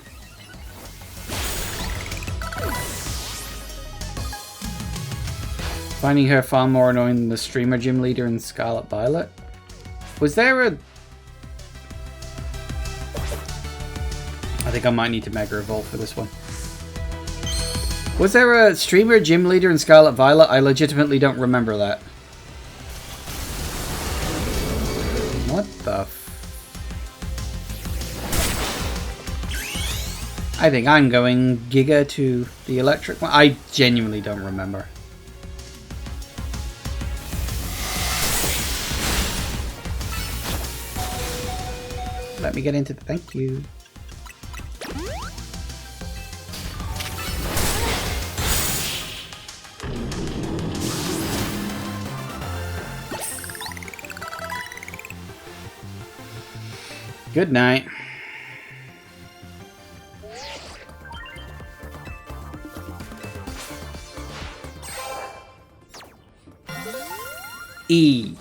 Finding her far more annoying than the streamer gym leader in Scarlet Violet. Was there a... I think I might need to Mega Evolve for this one. Was there a streamer gym leader in Scarlet Violet? I legitimately don't remember that. What the f... I think I'm going Giga to the electric one. I genuinely don't remember. Let me get into the... Thank you. Good night. E.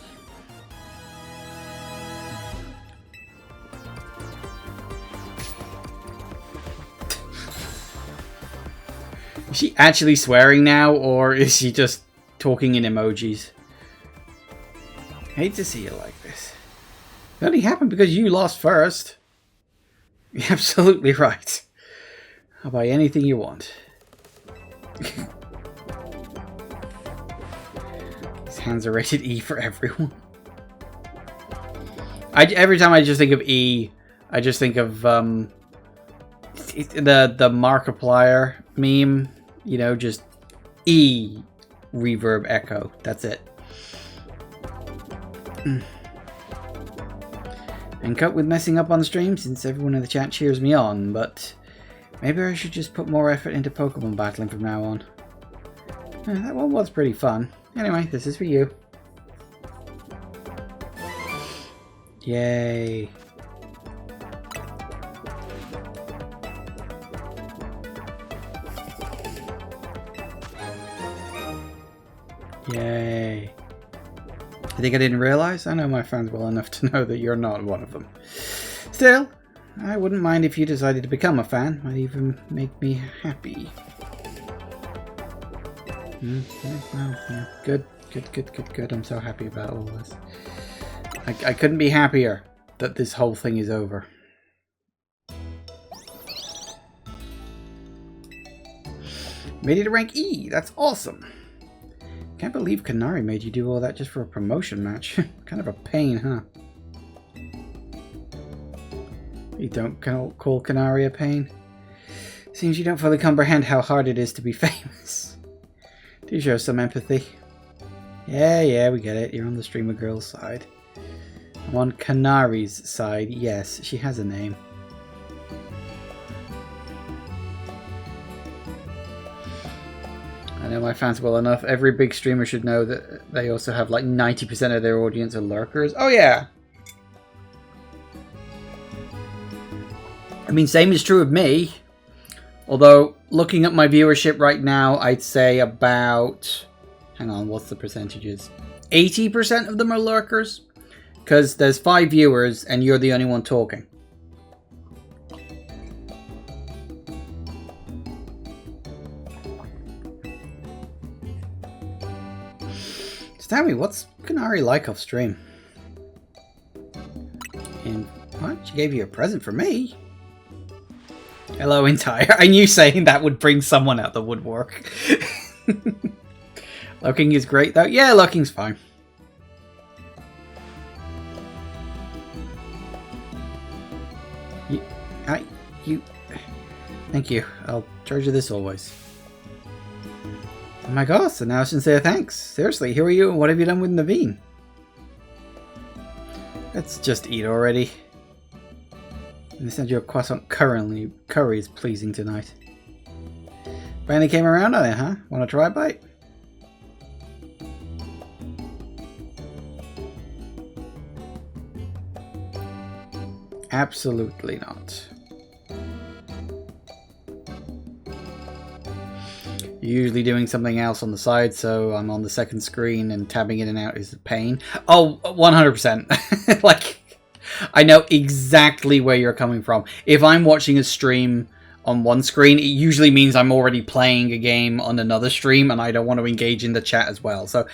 Is she actually swearing now, or is she just talking in emojis? Hate to see you like this. It only happened because you lost first. You're absolutely right. I'll buy anything you want. These hands are rated E for everyone. Every time I just think of E, I just think of the Markiplier meme. You know, just E reverb echo. That's it. And cut with messing up on the stream since everyone in the chat cheers me on, but maybe I should just put more effort into Pokemon battling from now on. That one was pretty fun. Anyway, this is for you. Yay. Yay. I think I didn't realize? I know my fans well enough to know that you're not one of them. Still, I wouldn't mind if you decided to become a fan. Might even make me happy. Good. I'm so happy about all this. I couldn't be happier that this whole thing is over. Made it to rank E. That's awesome. Can't believe Canary made you do all that just for a promotion match. Kind of a pain, huh? You don't call Canary a pain? Seems you don't fully comprehend how hard it is to be famous. Do show some empathy. Yeah, we get it. You're on the streamer girl's side. I'm on Canary's side. Yes, she has a name. I know my fans well enough. Every big streamer should know that they also have like 90% of their audience are lurkers. Oh yeah! I mean, same is true of me. Although, looking at my viewership right now, I'd say about... Hang on, what's the percentages? 80% of them are lurkers. Because there's 5 viewers and you're the only one talking. So tell me, what's Canary like off stream? And what? She gave you a present for me? Hello, Entire. I knew saying that would bring someone out the woodwork. Lurking is great, though. Yeah, lurking's fine. Thank you. I'll charge you this always. Oh my gosh, so now I should say thanks. Seriously, who are you and what have you done with Naveen? Let's just eat already. And send you a croissant curry is pleasing tonight. Finally came around on it, huh? Want to try a bite? Absolutely not. Usually doing something else on the side, so I'm on the second screen and tabbing in and out is a pain. Oh, 100%. Like, I know exactly where you're coming from. If I'm watching a stream on one screen, it usually means I'm already playing a game on another stream and I don't want to engage in the chat as well. So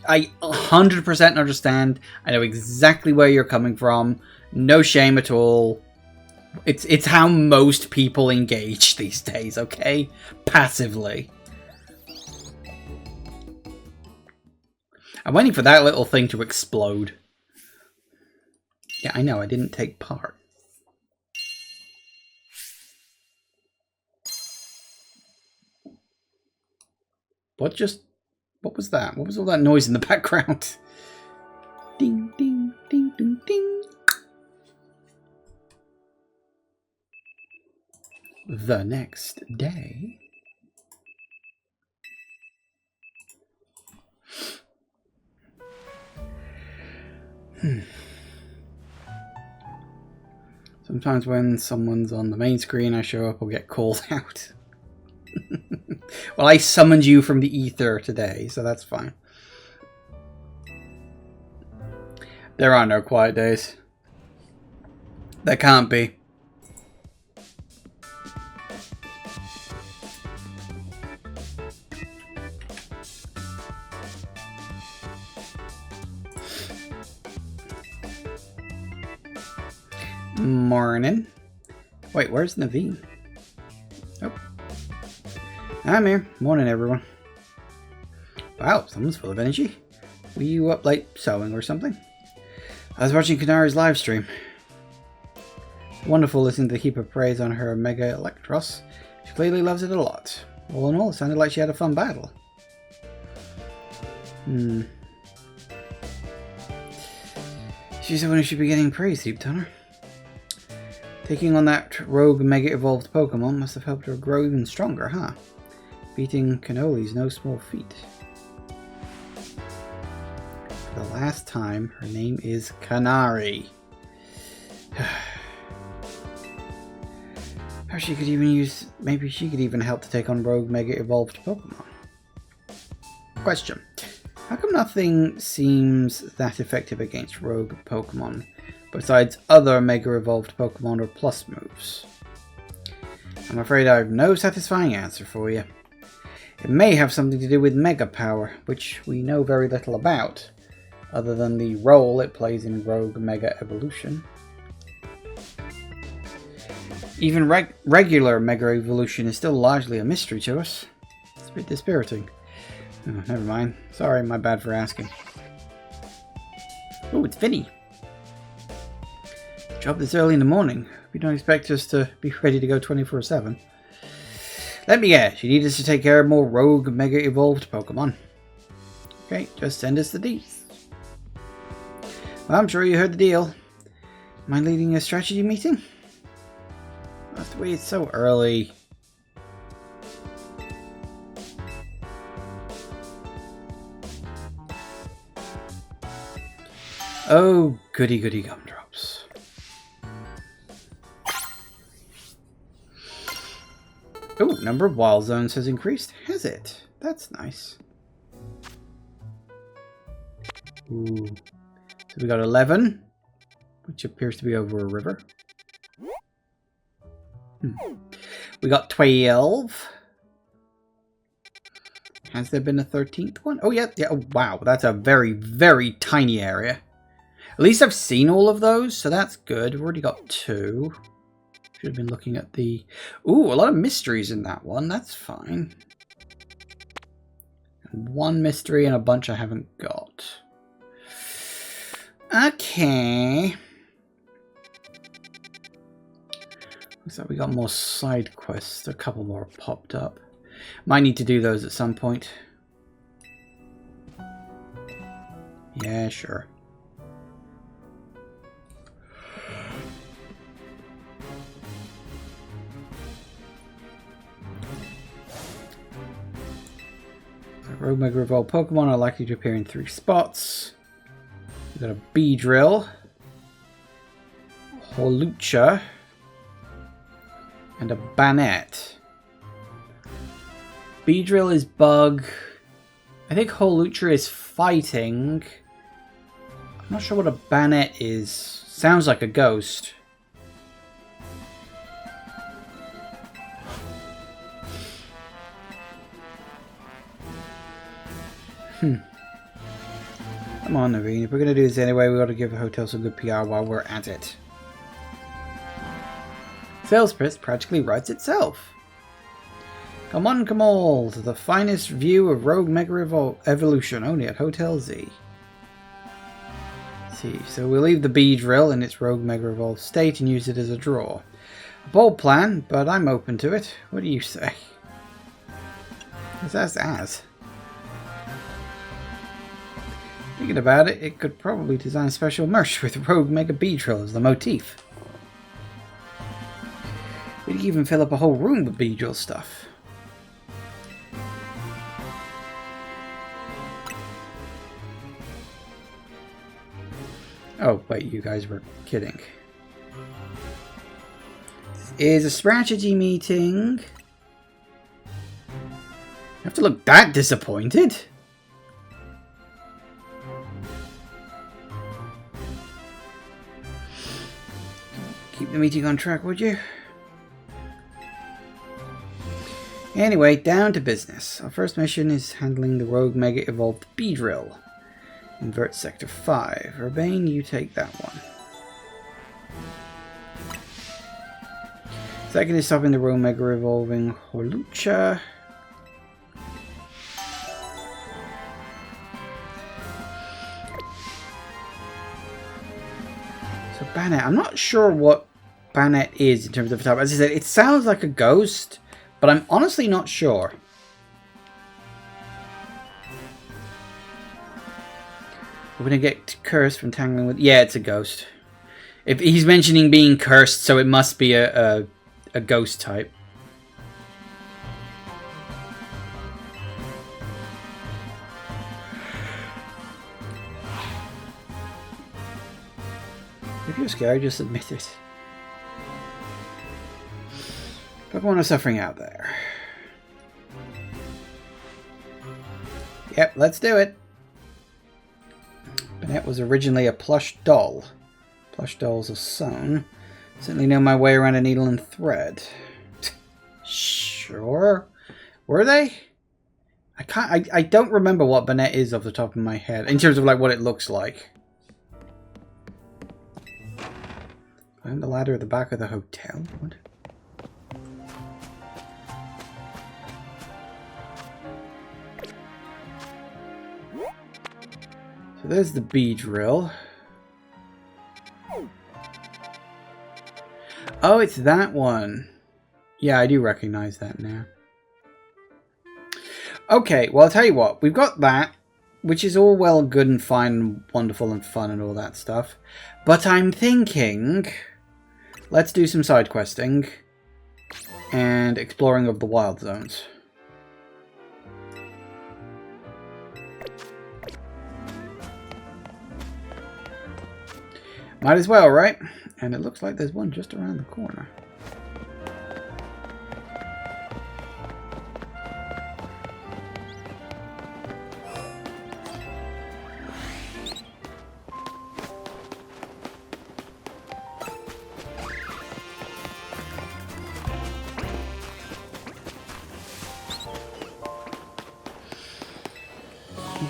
I 100% understand. I know exactly where you're coming from. No shame at all. It's how most people engage these days, okay? Passively. I'm waiting for that little thing to explode. Yeah, I know, I didn't take part. What was that? What was all that noise in the background? Ding, ding, ding, ding, ding. The next day. Sometimes when someone's on the main screen, I show up or get called out. Well, I summoned you from the ether today, so that's fine. There are no quiet days. There can't be. Morning. Wait, where's Naveen? Oh. I'm here. Morning, everyone. Wow, someone's full of energy. Were you up late sewing or something? I was watching Kanari's live stream. Wonderful listening to the heap of praise on her Mega Electros. She clearly loves it a lot. All in all, it sounded like she had a fun battle. She's the one who should be getting praise, Deep Toner. Taking on that rogue Mega Evolved Pokemon must have helped her grow even stronger, huh? Beating Canoli's no small feat. For the last time, her name is Kanari. Perhaps she could even use... Maybe she could even help to take on rogue Mega Evolved Pokemon. Question. How come nothing seems that effective against rogue Pokemon, besides other Mega Evolved Pokemon or Plus moves? I'm afraid I have no satisfying answer for you. It may have something to do with Mega Power, which we know very little about, other than the role it plays in rogue Mega Evolution. Even regular Mega Evolution is still largely a mystery to us. It's a bit dispiriting. Oh, never mind. Sorry, my bad for asking. Oh, it's Vinny. Job this early in the morning. We don't expect us to be ready to go 24/7. Let me guess, you need us to take care of more rogue Mega Evolved Pokemon. Okay, just send us the deets. Well, I'm sure you heard the deal. Am I leading a strategy meeting? That's the way it's so early. Oh, goody goody gumdrops. Oh, number of wild zones has increased. Has it? That's nice. Ooh. So we got 11, which appears to be over a river. We got 12. Has there been a 13th one? Oh, yeah. Oh, wow. That's a very, very tiny area. At least I've seen all of those, so that's good. We've already got 2. Should have been looking at the... Ooh, a lot of mysteries in that one. That's fine. And 1 mystery and a bunch I haven't got. Okay. Looks like we got more side quests. A couple more popped up. Might need to do those at some point. Yeah, sure. Rogue Mega Evolved Pokemon are likely to appear in 3 spots. We've got a Beedrill, Hawlucha, and a Banette. Beedrill is bug. I think Hawlucha is fighting. I'm not sure what a Banette is. Sounds like a ghost. Come on, Naveen. If we're going to do this anyway, we ought to give the hotel some good PR while we're at it. Sales pitch practically writes itself. Come on, come all, to the finest view of Rogue Mega Evolution, only at Hotel Z. Let's see, so we'll leave the Beedrill in its Rogue Mega Evolved state and use it as a draw. A bold plan, but I'm open to it. What do you say? That's as. Thinking about it, it could probably design special merch with Rogue Mega Beedrill as the motif. We could even fill up a whole room with Beedrill stuff. Oh, wait, you guys were kidding. This is a strategy meeting. You have to look that disappointed? Keep the meeting on track, would you? Anyway, down to business. Our first mission is handling the Rogue Mega Evolved Beedrill. Invert Sector 5. Urbane, you take that one. Second is stopping the room mega revolving Holucha. So Banette, I'm not sure what Banette is in terms of the type. As I said, it sounds like a ghost, but I'm honestly not sure. We're gonna get cursed from tangling with... Yeah, it's a ghost. If he's mentioning being cursed, so it must be a ghost type. If you're scared, just admit it. Pokemon are suffering out there. Yep, let's do it. Banette was originally a plush doll. Plush dolls are sewn. Certainly know my way around a needle and thread. Sure. Were they? I don't remember what Banette is off the top of my head. In terms of like what it looks like. Climb the ladder at the back of the hotel? What? So there's the bee drill. Oh, it's that one. Yeah, I do recognize that now. Okay, well, I'll tell you what. We've got that, which is all well and good and fine and wonderful and fun and all that stuff. But I'm thinking... Let's do some side questing and exploring of the wild zones. Might as well, right? And it looks like there's one just around the corner.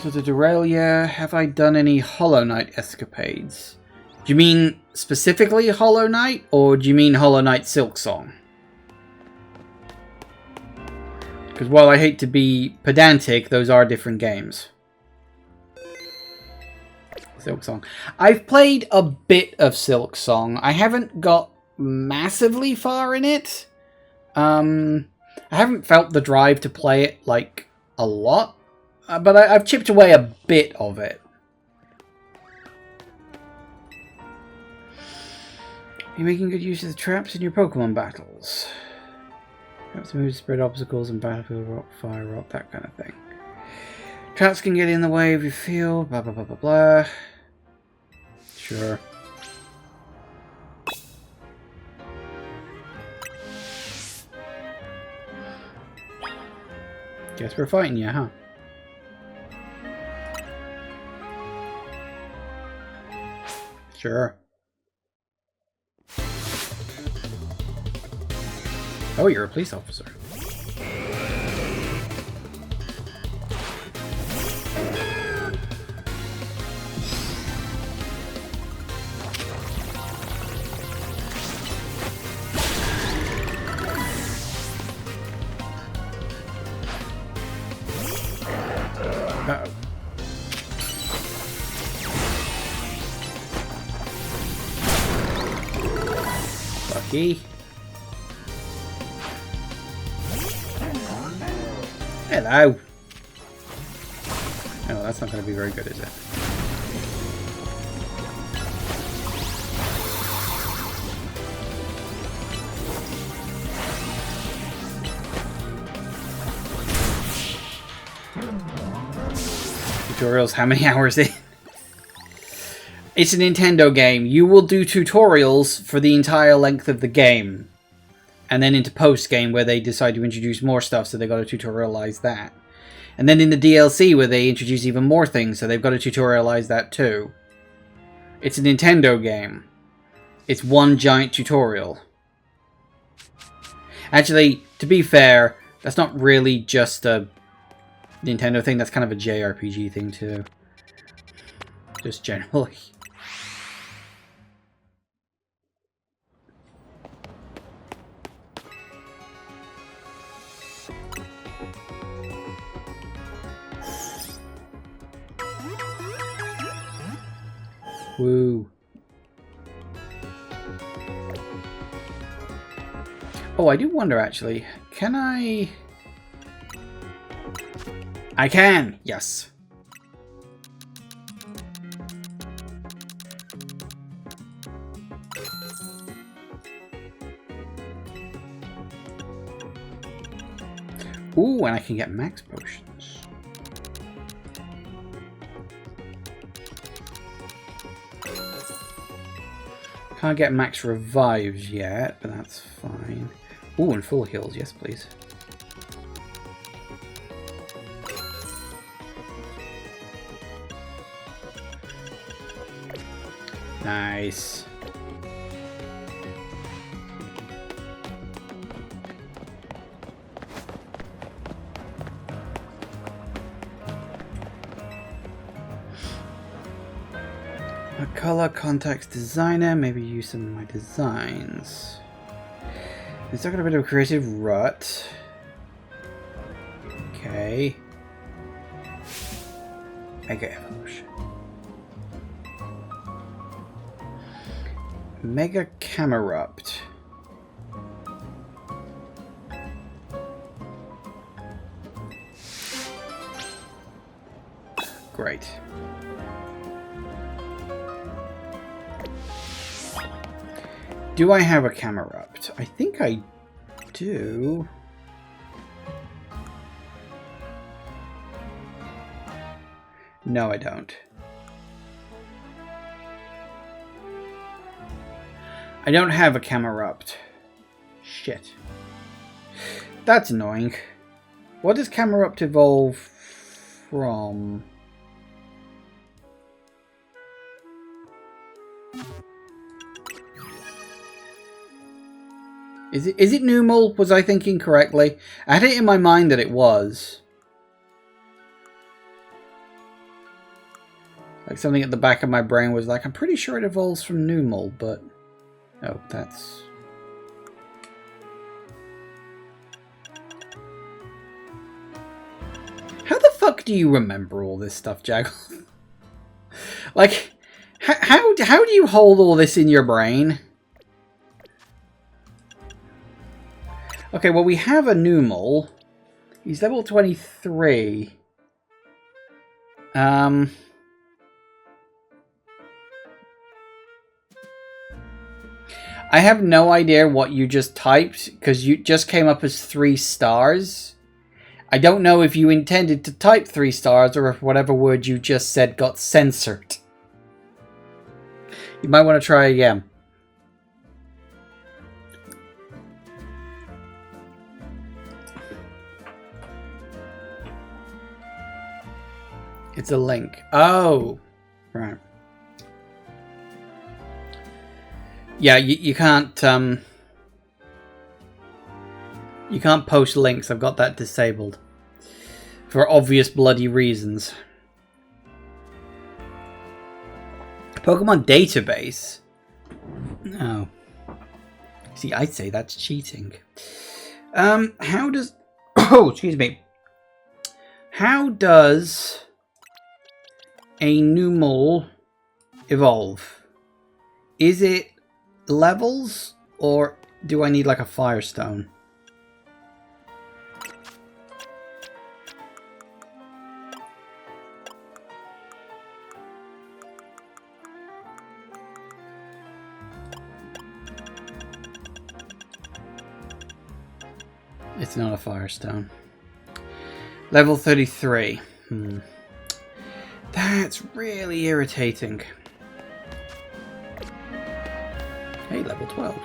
So to derail you, have I done any Hollow Knight escapades? Do you mean specifically Hollow Knight, or do you mean Hollow Knight Silk Song? Because while I hate to be pedantic, those are different games. Silk Song. I've played a bit of Silk Song. I haven't got massively far in it. I haven't felt the drive to play it, like, a lot. But I've chipped away a bit of it. You're making good use of the traps in your Pokemon battles. Traps move to spread obstacles in battlefield, rock, fire, rock, that kind of thing. Traps can get in the way of your field, blah blah blah blah blah. Sure. Guess we're fighting you, huh? Sure. Oh, you're a police officer. Uh-oh. Lucky. Hello. Oh, that's not going to be very good, is it? Tutorials, how many hours in? It's a Nintendo game. You will do tutorials for the entire length of the game. And then into post-game where they decide to introduce more stuff, so they've got to tutorialize that. And then in the DLC where they introduce even more things, so they've got to tutorialize that too. It's a Nintendo game. It's one giant tutorial. Actually, to be fair, that's not really just a Nintendo thing, that's kind of a JRPG thing too. Just generally. Woo. Oh, I do wonder actually. Can I... I can! Yes. Ooh, and I can get max potions. Can't get max revives yet, but that's fine. Ooh, and full heals, yes please. Nice. A color context designer, maybe use some of my designs. It's got a bit of a creative rut. Okay. Mega evolution. Mega Camerupt. Great. Do I have a Camerupt? I think I do. No, I don't. I don't have a Camerupt. Shit. That's annoying. What does Camerupt evolve from? Is it Numal? Was I thinking correctly? I had it in my mind that it was. Like something at the back of my brain was like, I'm pretty sure it evolves from Numal, but... Oh, that's... How the fuck do you remember all this stuff, Jaggle? Like, how do you hold all this in your brain? Okay, well we have a Numal. He's level 23. I have no idea what you just typed, because you just came up as 3 stars. I don't know if you intended to type 3 stars, or if whatever word you just said got censored. You might want to try again. It's a link. Oh, right. Yeah, you can't post links. I've got that disabled for obvious bloody reasons. Pokemon database. Oh, see, I'd say that's cheating. How does? Oh, excuse me. How does a Numal evolve? Is it levels, or do I need like a Firestone? It's not a Firestone. Level 33. That's really irritating. Hey, level 12.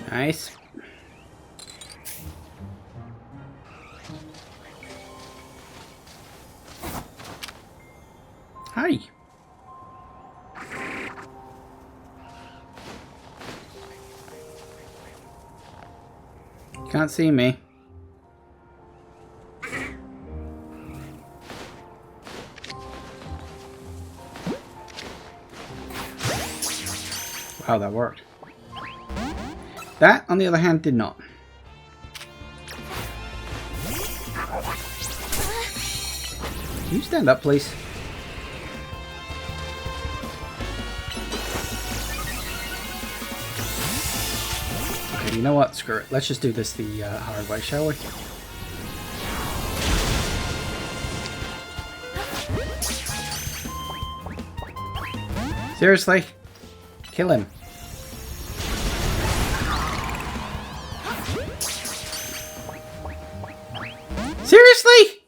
Nice. Hi. You can't see me. Wow, that worked. That, on the other hand, did not. Can you stand up, please? Okay, you know what? Screw it. Let's just do this the hard way, shall we? Seriously? Kill him. Seriously?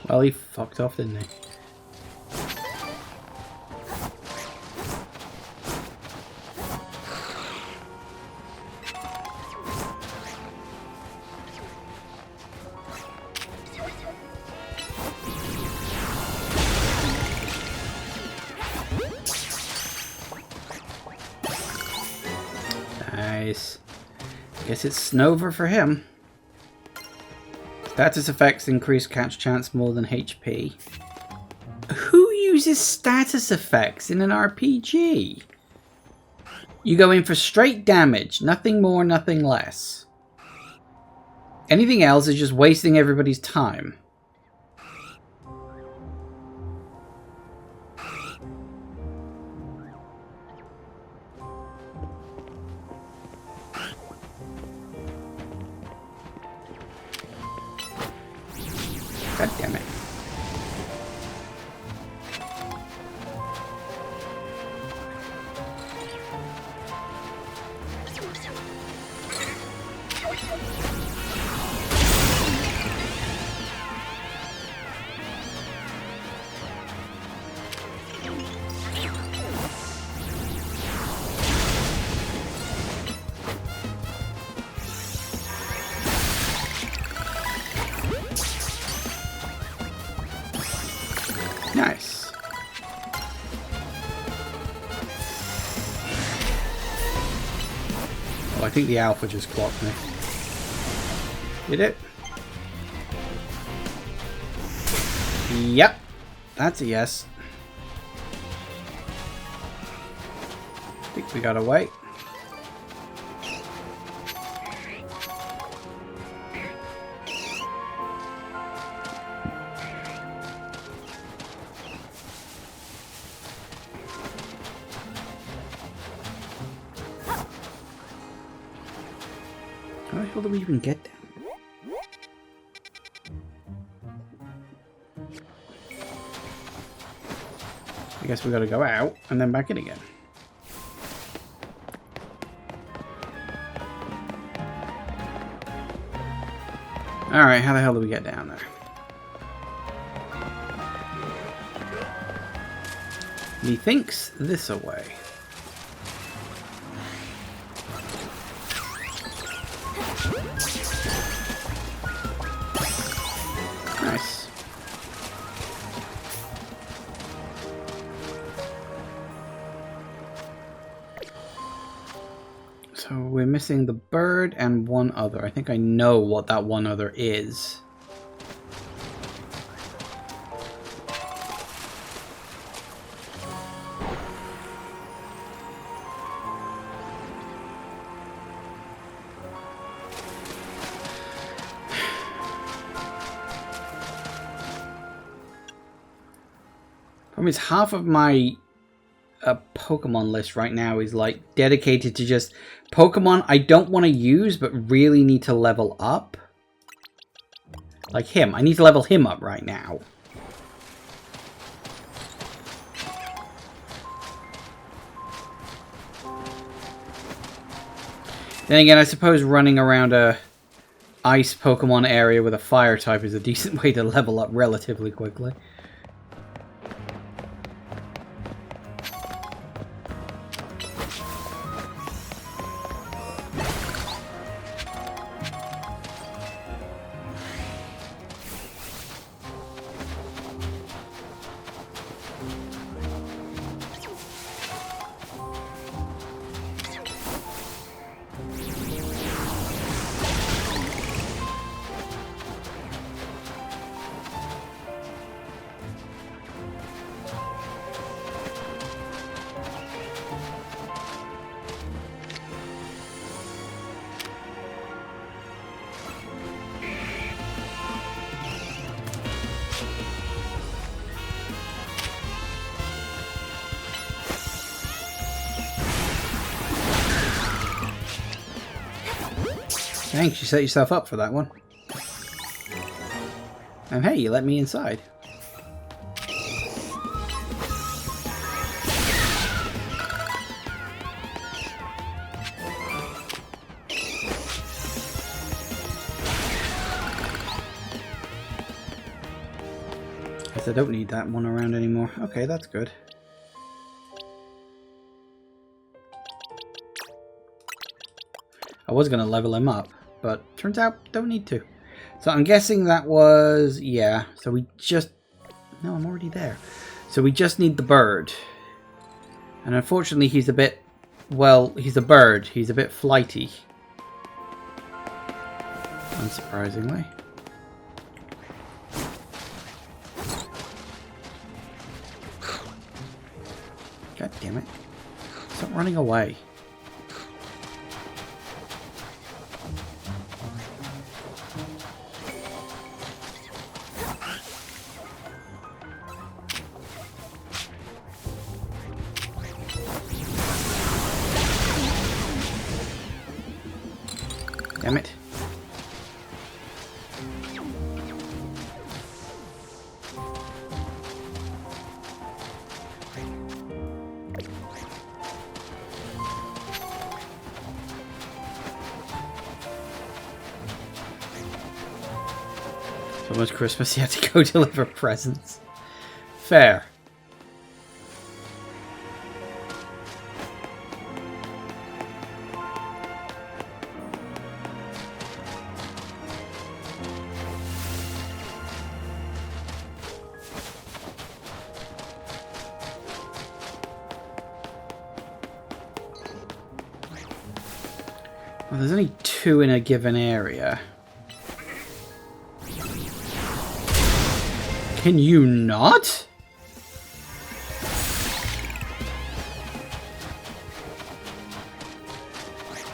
Well, he fucked off, didn't he? Nice. Guess it's Snover for him. Status effects increase catch chance more than HP. Who uses status effects in an RPG? You go in for straight damage, nothing more, nothing less. Anything else is just wasting everybody's time. God damn it. Nice. Oh, I think the alpha just clocked me. Did it? Yep. That's a yes. I think we gotta wait. How the hell do we even get down? I guess we gotta go out and then back in again. Alright, how the hell do we get down there? Methinks this away. Nice. So we're missing the bird and one other. I think I know what that one other is. Problem is, half of my Pokemon list right now is like dedicated to just Pokemon I don't want to use but really need to level up. Like him. I need to level him up right now. Then again, I suppose running around a ice Pokemon area with a fire type is a decent way to level up relatively quickly. Thanks, you set yourself up for that one. And hey, you let me inside. Guess I don't need that one around anymore. Okay, that's good. I was going to level him up, but turns out don't need to. So I'm guessing that was... yeah, so we just... no, I'm already there. So we just need the bird. And unfortunately he's a bit... well, he's a bird. He's a bit flighty. Unsurprisingly. God damn it. Stop running away. Damn it. It's almost Christmas, you have to go deliver presents. Fair. Well, there's only 2 in a given area. Can you not?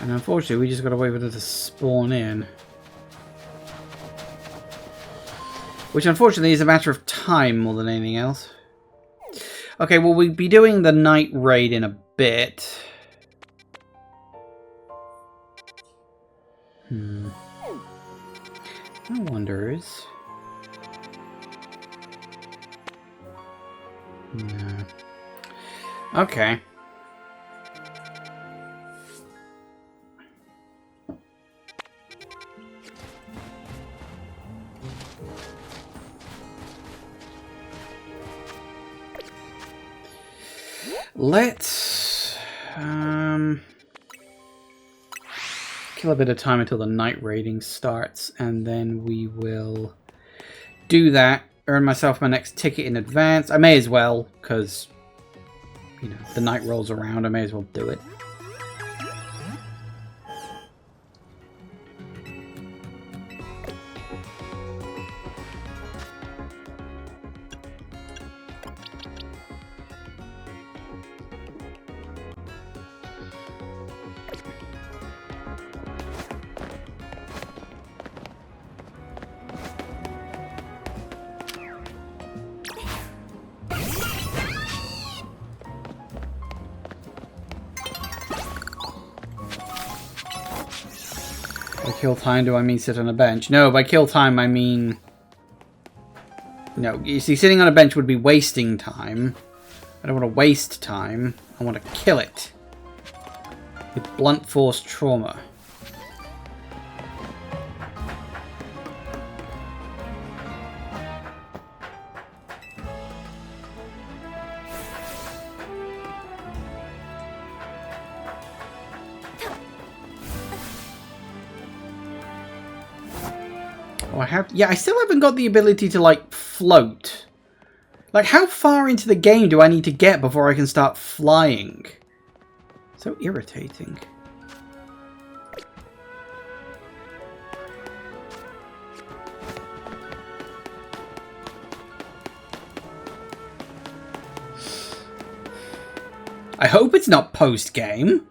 And unfortunately, we just got to wait for them to spawn in. Which unfortunately is a matter of time more than anything else. Okay, well, we'll be doing the night raid in a bit. I wonder is... no. Okay. Let's kill a bit of time until the night raiding starts, and then we will do that. Earn myself my next ticket in advance. I may as well, because, you know, the night rolls around. I may as well do it. By kill time, do I mean sit on a bench? No, by kill time, I mean... no, you see, sitting on a bench would be wasting time. I don't want to waste time. I want to kill it. With blunt force trauma. Oh, I have... yeah, I still haven't got the ability to, like, float. Like, how far into the game do I need to get before I can start flying? So irritating. I hope it's not post-game.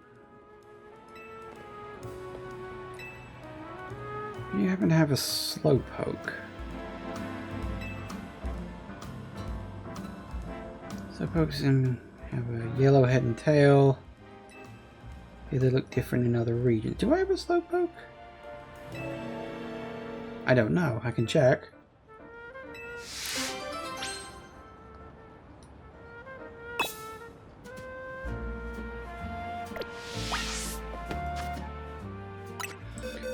You happen to have a slowpoke. Slowpokes have a yellow head and tail. Yeah, they look different in other regions. Do I have a slowpoke? I don't know. I can check.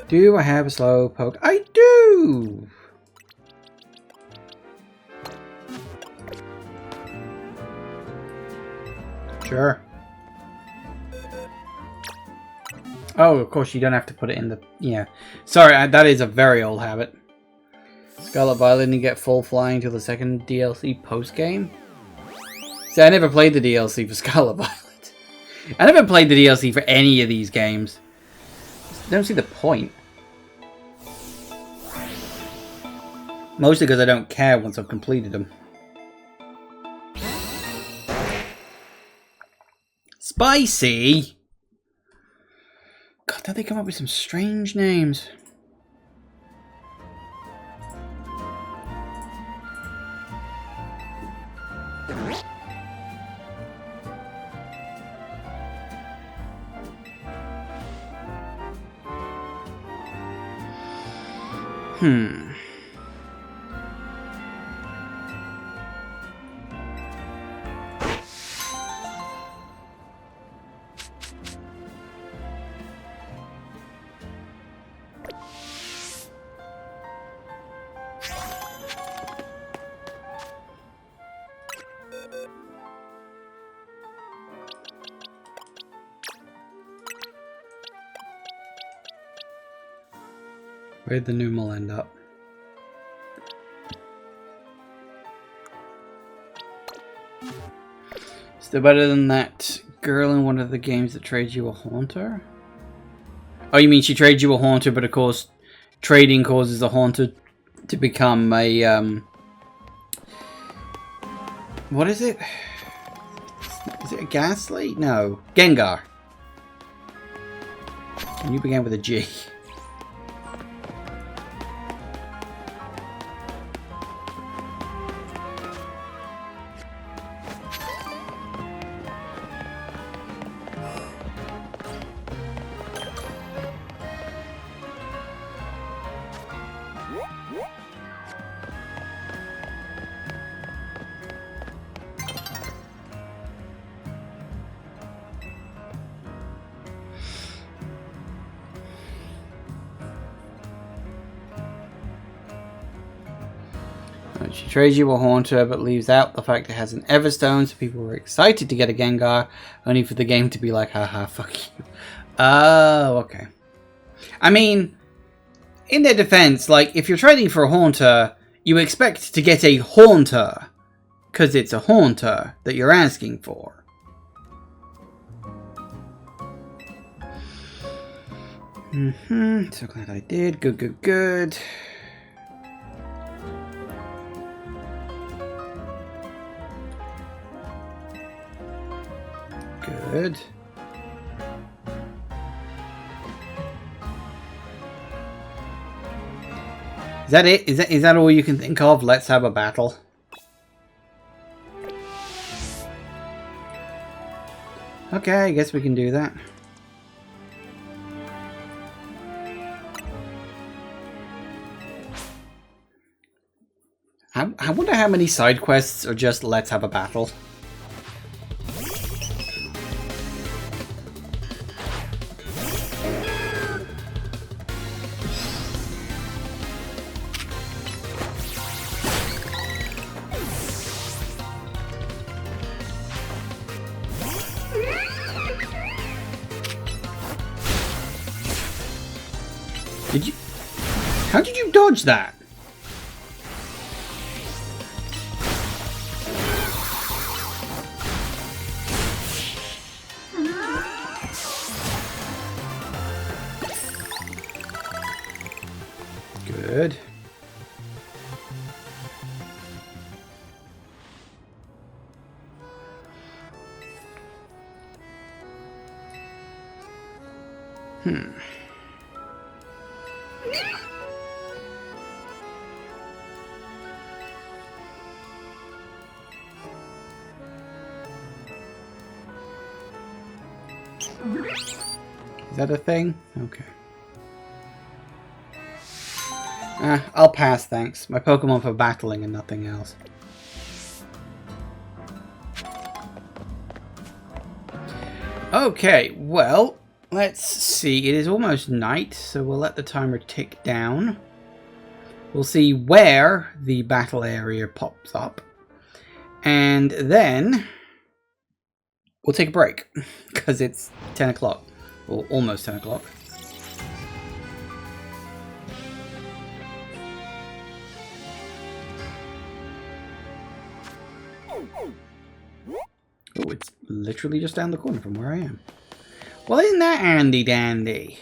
Do I have a slow poke? I do! Sure. Oh, of course you don't have to put it in the... Yeah. Sorry, that is a very old habit. Scarlet Violet didn't get full flying till the second DLC post-game. See, I never played the DLC for Scarlet Violet. I never played the DLC for any of these games. I don't see the point. Mostly because I don't care once I've completed them. Spicy? God, don't they come up with some strange names? Where'd the numeral end up? Still better than that girl in one of the games that trades you a haunter? Oh, you mean she trades you a haunter, but of course trading causes the haunter to become a, what is it? Is it a Ghastly? No. Gengar. And you began with a G. She trades you a Haunter, but leaves out the fact it has an Everstone, so people were excited to get a Gengar, only for the game to be like, haha, fuck you. Oh, okay. I mean, in their defense, like, if you're trading for a Haunter, you expect to get a Haunter, because it's a Haunter that you're asking for. So glad I did. Good, good, good. Good. Is that it? Is that all you can think of? Let's have a battle. Okay, I guess we can do that. I wonder how many side quests are just let's have a battle. How did you dodge that? Good. Is that a thing? Okay. I'll pass, thanks. My Pokemon for battling and nothing else. Okay, well, let's see. It is almost night, so we'll let the timer tick down. We'll see where the battle area pops up. And then we'll take a break, because it's 10 o'clock. Or almost 10 o'clock. Oh, it's literally just down the corner from where I am. Well, isn't that handy dandy?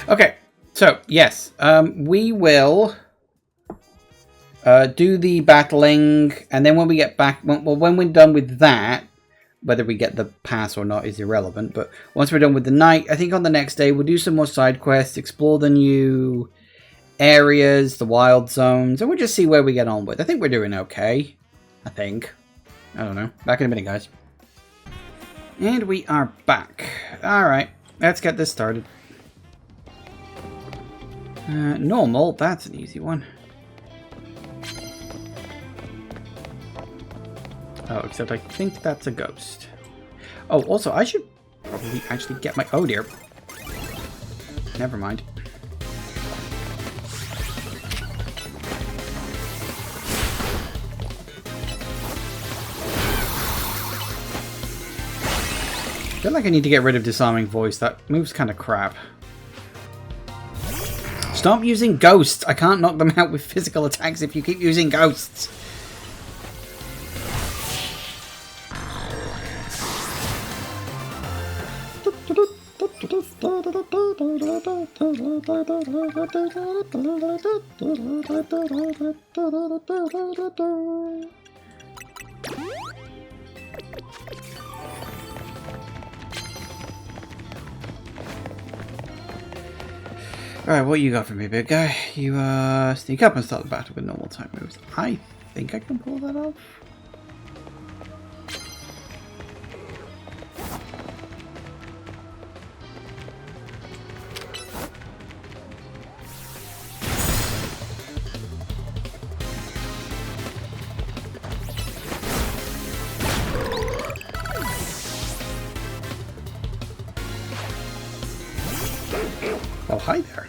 Okay, so yes, we will do the battling, and then when we get back, when we're done with that, whether we get the pass or not is irrelevant, but once we're done with the night, I think on the next day we'll do some more side quests, explore the new areas, the wild zones, and we'll just see where we get on with. I think we're doing okay. I think. I don't know. Back in a minute, guys. And we are back. Alright, let's get this started. Normal, that's an easy one. Oh, except I think that's a ghost. Oh, also, I should probably actually get my... Oh, dear. Never mind. I feel like I need to get rid of Disarming Voice. That move's kind of crap. Stop using ghosts! I can't knock them out with physical attacks if you keep using ghosts. Alright, what you got for me, big guy? You sneak up and start the battle with normal type moves. I think I can pull that off. Oh, hi there.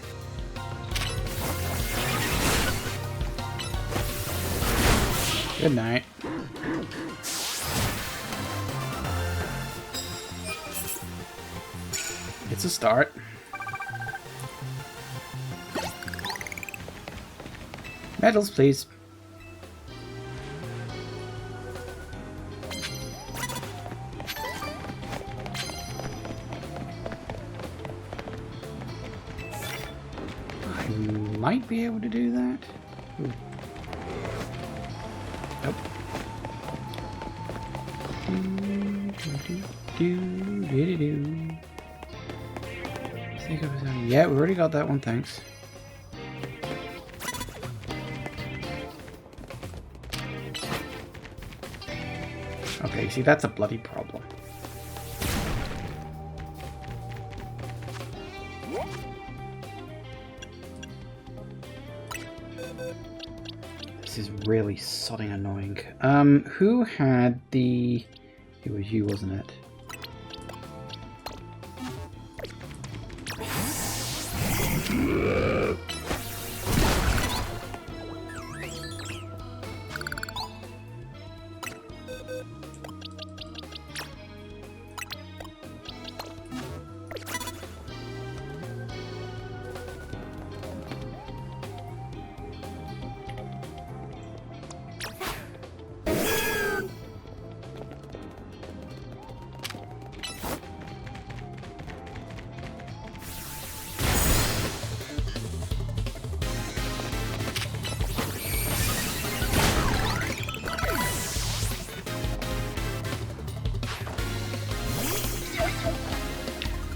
Good night. It's a start. Medals, please. I might be able to do that. Ooh. Nope. Yeah, we already got that one, thanks. Okay, see, that's a bloody problem. This is really sodding annoying. Who had the... It was you, wasn't it?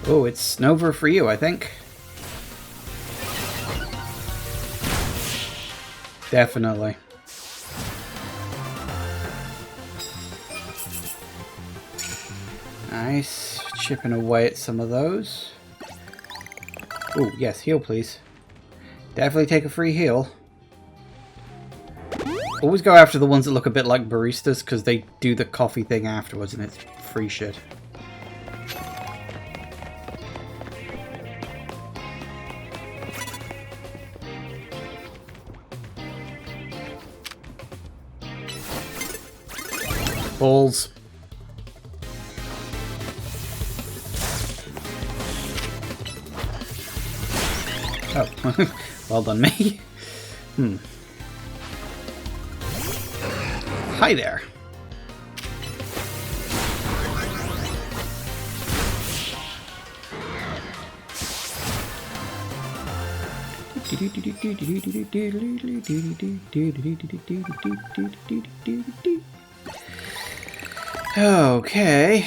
Oh, it's Nova for you, I think. Definitely. Nice. Chipping away at some of those. Oh, yes, heal please. Definitely take a free heal. Always go after the ones that look a bit like baristas because they do the coffee thing afterwards and it's free shit. Balls. Oh, well done me. Hi there. Okay.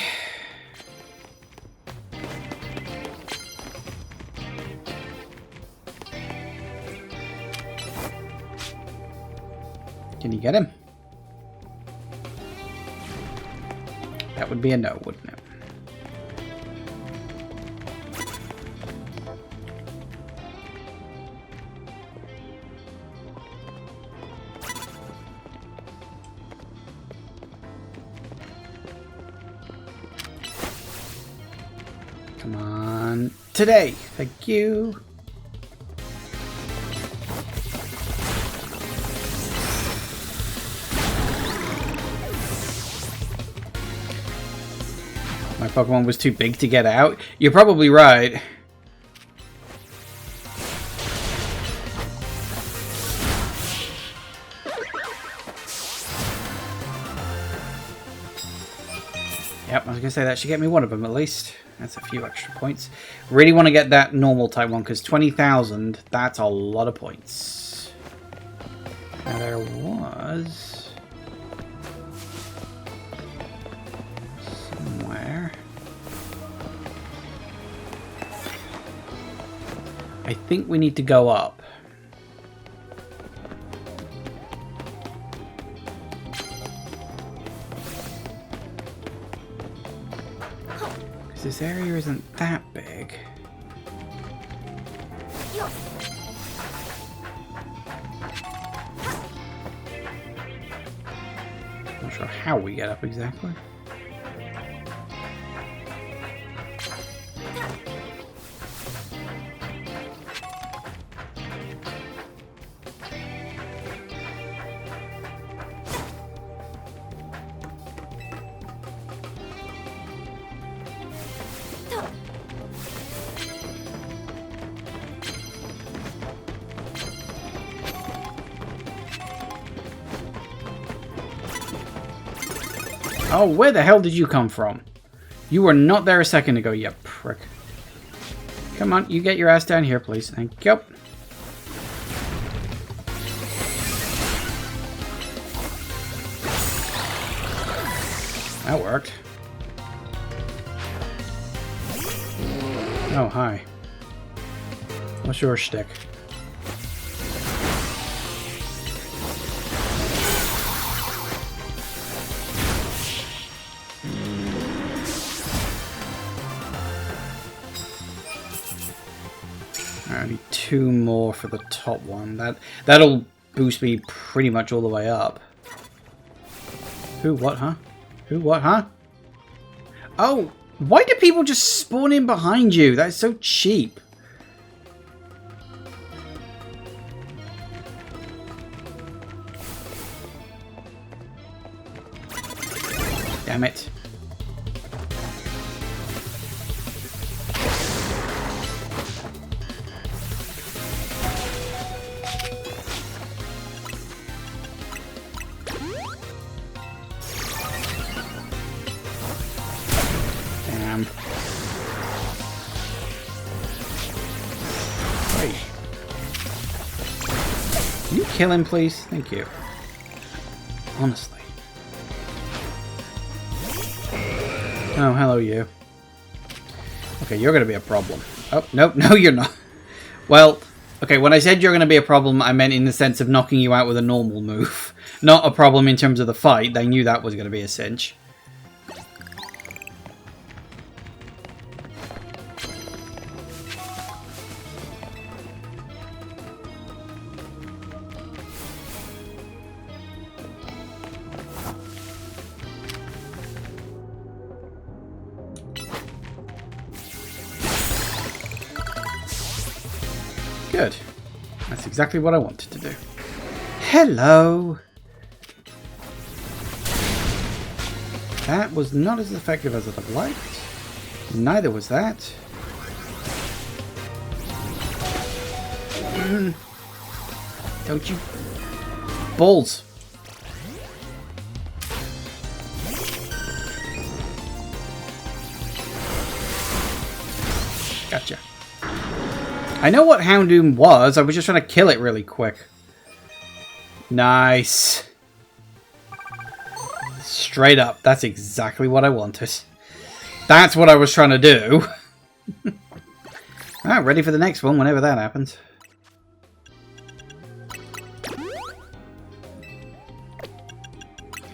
Can you get him? That would be a no, wouldn't it? Come on. Today. Thank you. My Pokemon was too big to get out. You're probably right. Yep, I was going to say that should get me one of them at least. That's a few extra points. Really want to get that normal type one because 20,000, that's a lot of points. Now there was... somewhere... I think we need to go up. This area isn't that big. Not sure how we get up exactly. Oh, where the hell did you come from? You were not there a second ago, you prick. Come on, you get your ass down here, please. Thank you. That worked. Oh, hi. What's your shtick? I need 2 more for the top one. That'll boost me pretty much all the way up. Who, what, huh? Who, what, huh? Oh, why do people just spawn in behind you? That's so cheap. Damn it. Can you kill him, please? Thank you. Honestly. Oh, hello, you. Okay, you're going to be a problem. Oh, nope, no, you're not. Well, okay, when I said you're going to be a problem, I meant in the sense of knocking you out with a normal move. Not a problem in terms of the fight. They knew that was going to be a cinch. Good. That's exactly what I wanted to do. Hello! That was not as effective as I'd have liked. Neither was that. Don't you... Balls! Gotcha. I know what Houndoom was. I was just trying to kill it really quick. Nice. Straight up. That's exactly what I wanted. That's what I was trying to do. Alright, ready for the next one whenever that happens.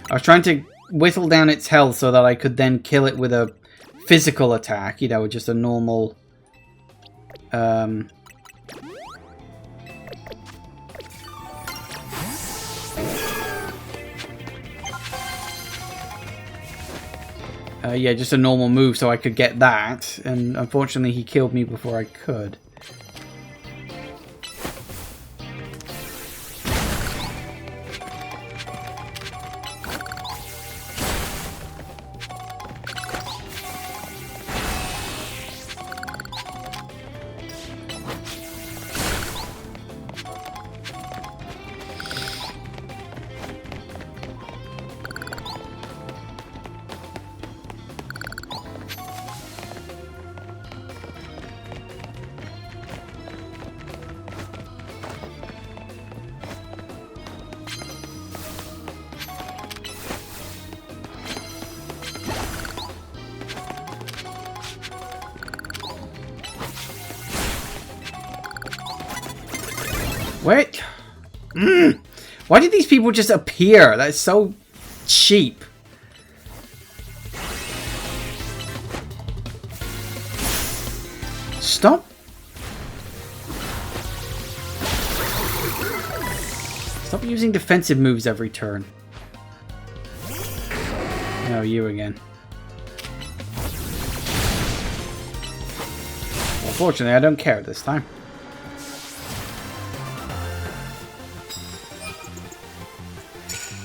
I was trying to whittle down its health so that I could then kill it with a physical attack. You know, just a normal... yeah, just a normal move so I could get that. And unfortunately he killed me before I could. Wait. Why did these people just appear? That's so cheap. Stop. Stop using defensive moves every turn. No, you again. Well, fortunately, I don't care this time.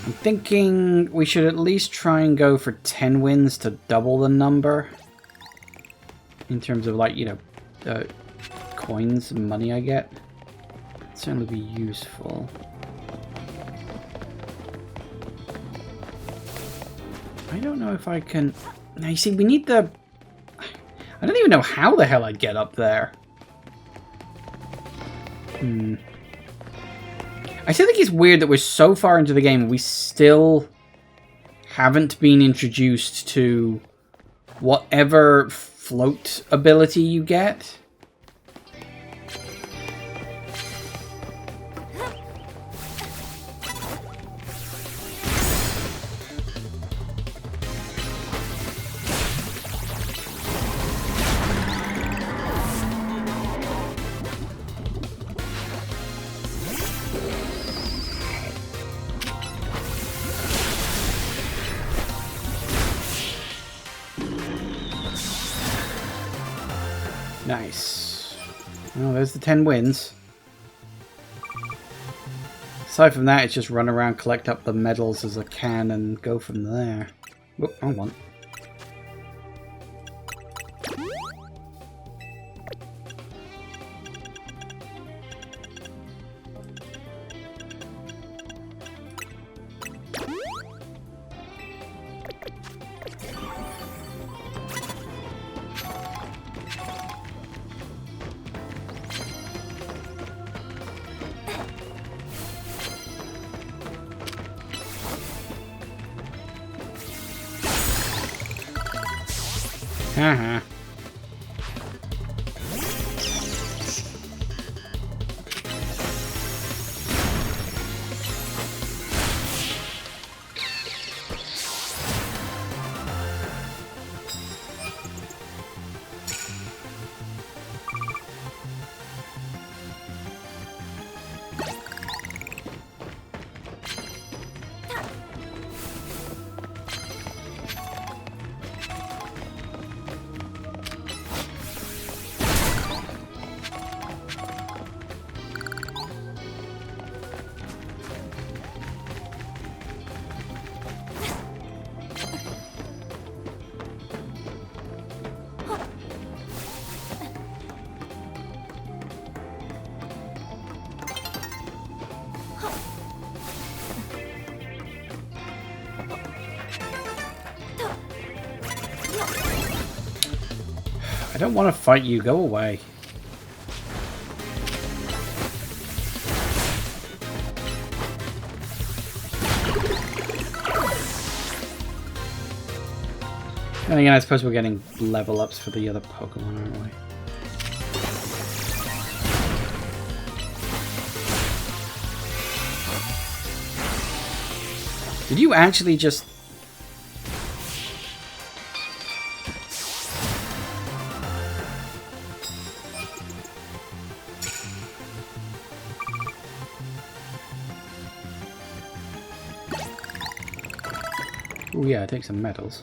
I'm thinking we should at least try and go for 10 wins to double the number. In terms of, like, you know, coins and money I get. It'd certainly be useful. I don't know if I can... Now, you see, we need the... I don't even know how the hell I'd get up there. I still think it's weird that we're so far into the game and we still haven't been introduced to whatever float ability you get. Nice. Oh, there's the 10 wins. Aside from that, it's just run around, collect up the medals as I can, and go from there. Whoop, wrong one. Haha. I don't want to fight you. Go away. And again, I suppose we're getting level ups for the other Pokemon, aren't we? Did you actually just... Oh yeah, take some medals.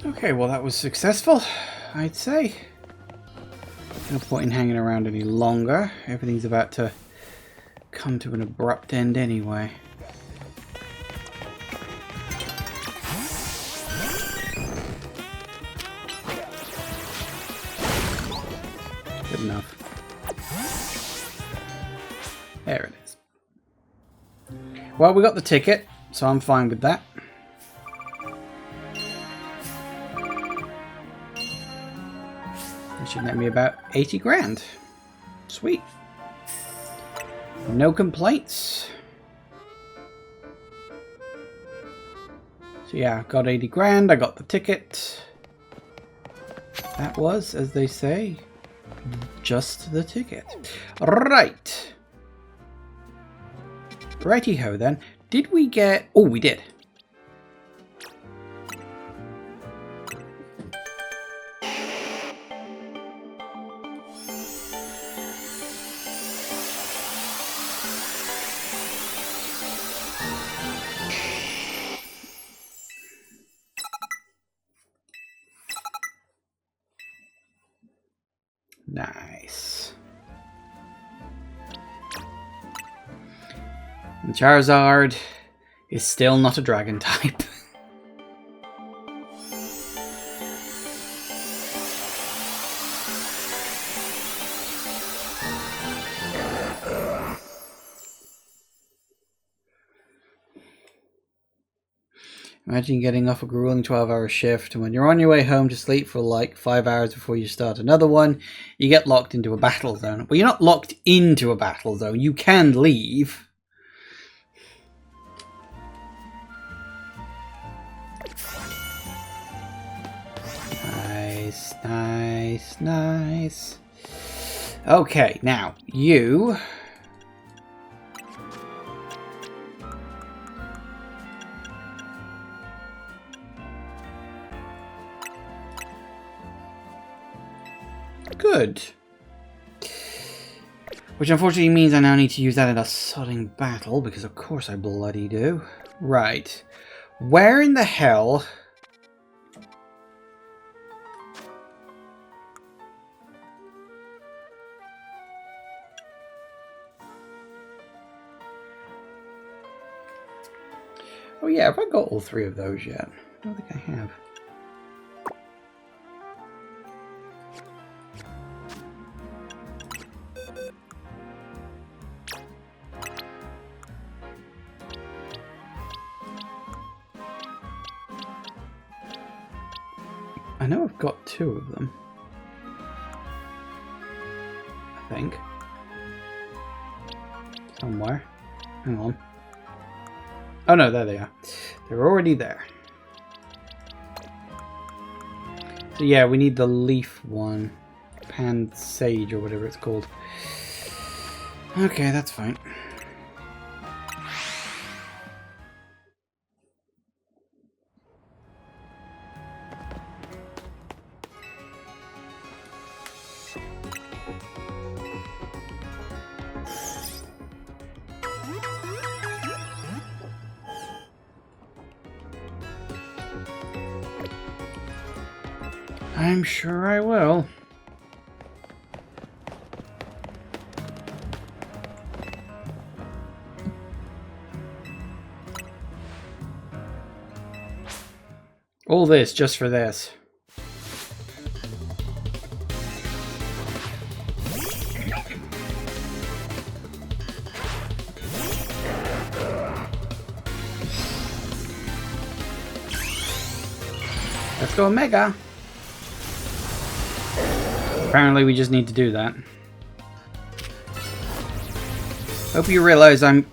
Okay, well that was successful, I'd say. No point in hanging around any longer. Everything's about to come to an abrupt end anyway. Good enough. There it is. Well, we got the ticket, so I'm fine with that. Should net me about 80 grand. Sweet. No complaints. So yeah, got 80 grand. I got the ticket. That was, as they say, just the ticket. Right. Righty-ho then. Did we get... Oh, we did. Nice. And Charizard is still not a dragon type. Imagine getting off a grueling 12-hour shift, and when you're on your way home to sleep for like 5 hours before you start another one, you get locked into a battle zone. Well, you're not locked into a battle zone. You can leave. Nice, nice, nice. Okay, now, you... Good. Which unfortunately means I now need to use that in a sodding battle, because of course I bloody do. Right. Where in the hell... Oh yeah, have I got all three of those yet? I don't think I have. I know I've got two of them. I think. Somewhere. Hang on. Oh no, there they are. They're already there. So yeah, we need the leaf one. Pan Sage or whatever it's called. Okay, that's fine. I'm sure I will. All this just for this. Let's go Mega. Apparently we just need to do that. Hope you realize I'm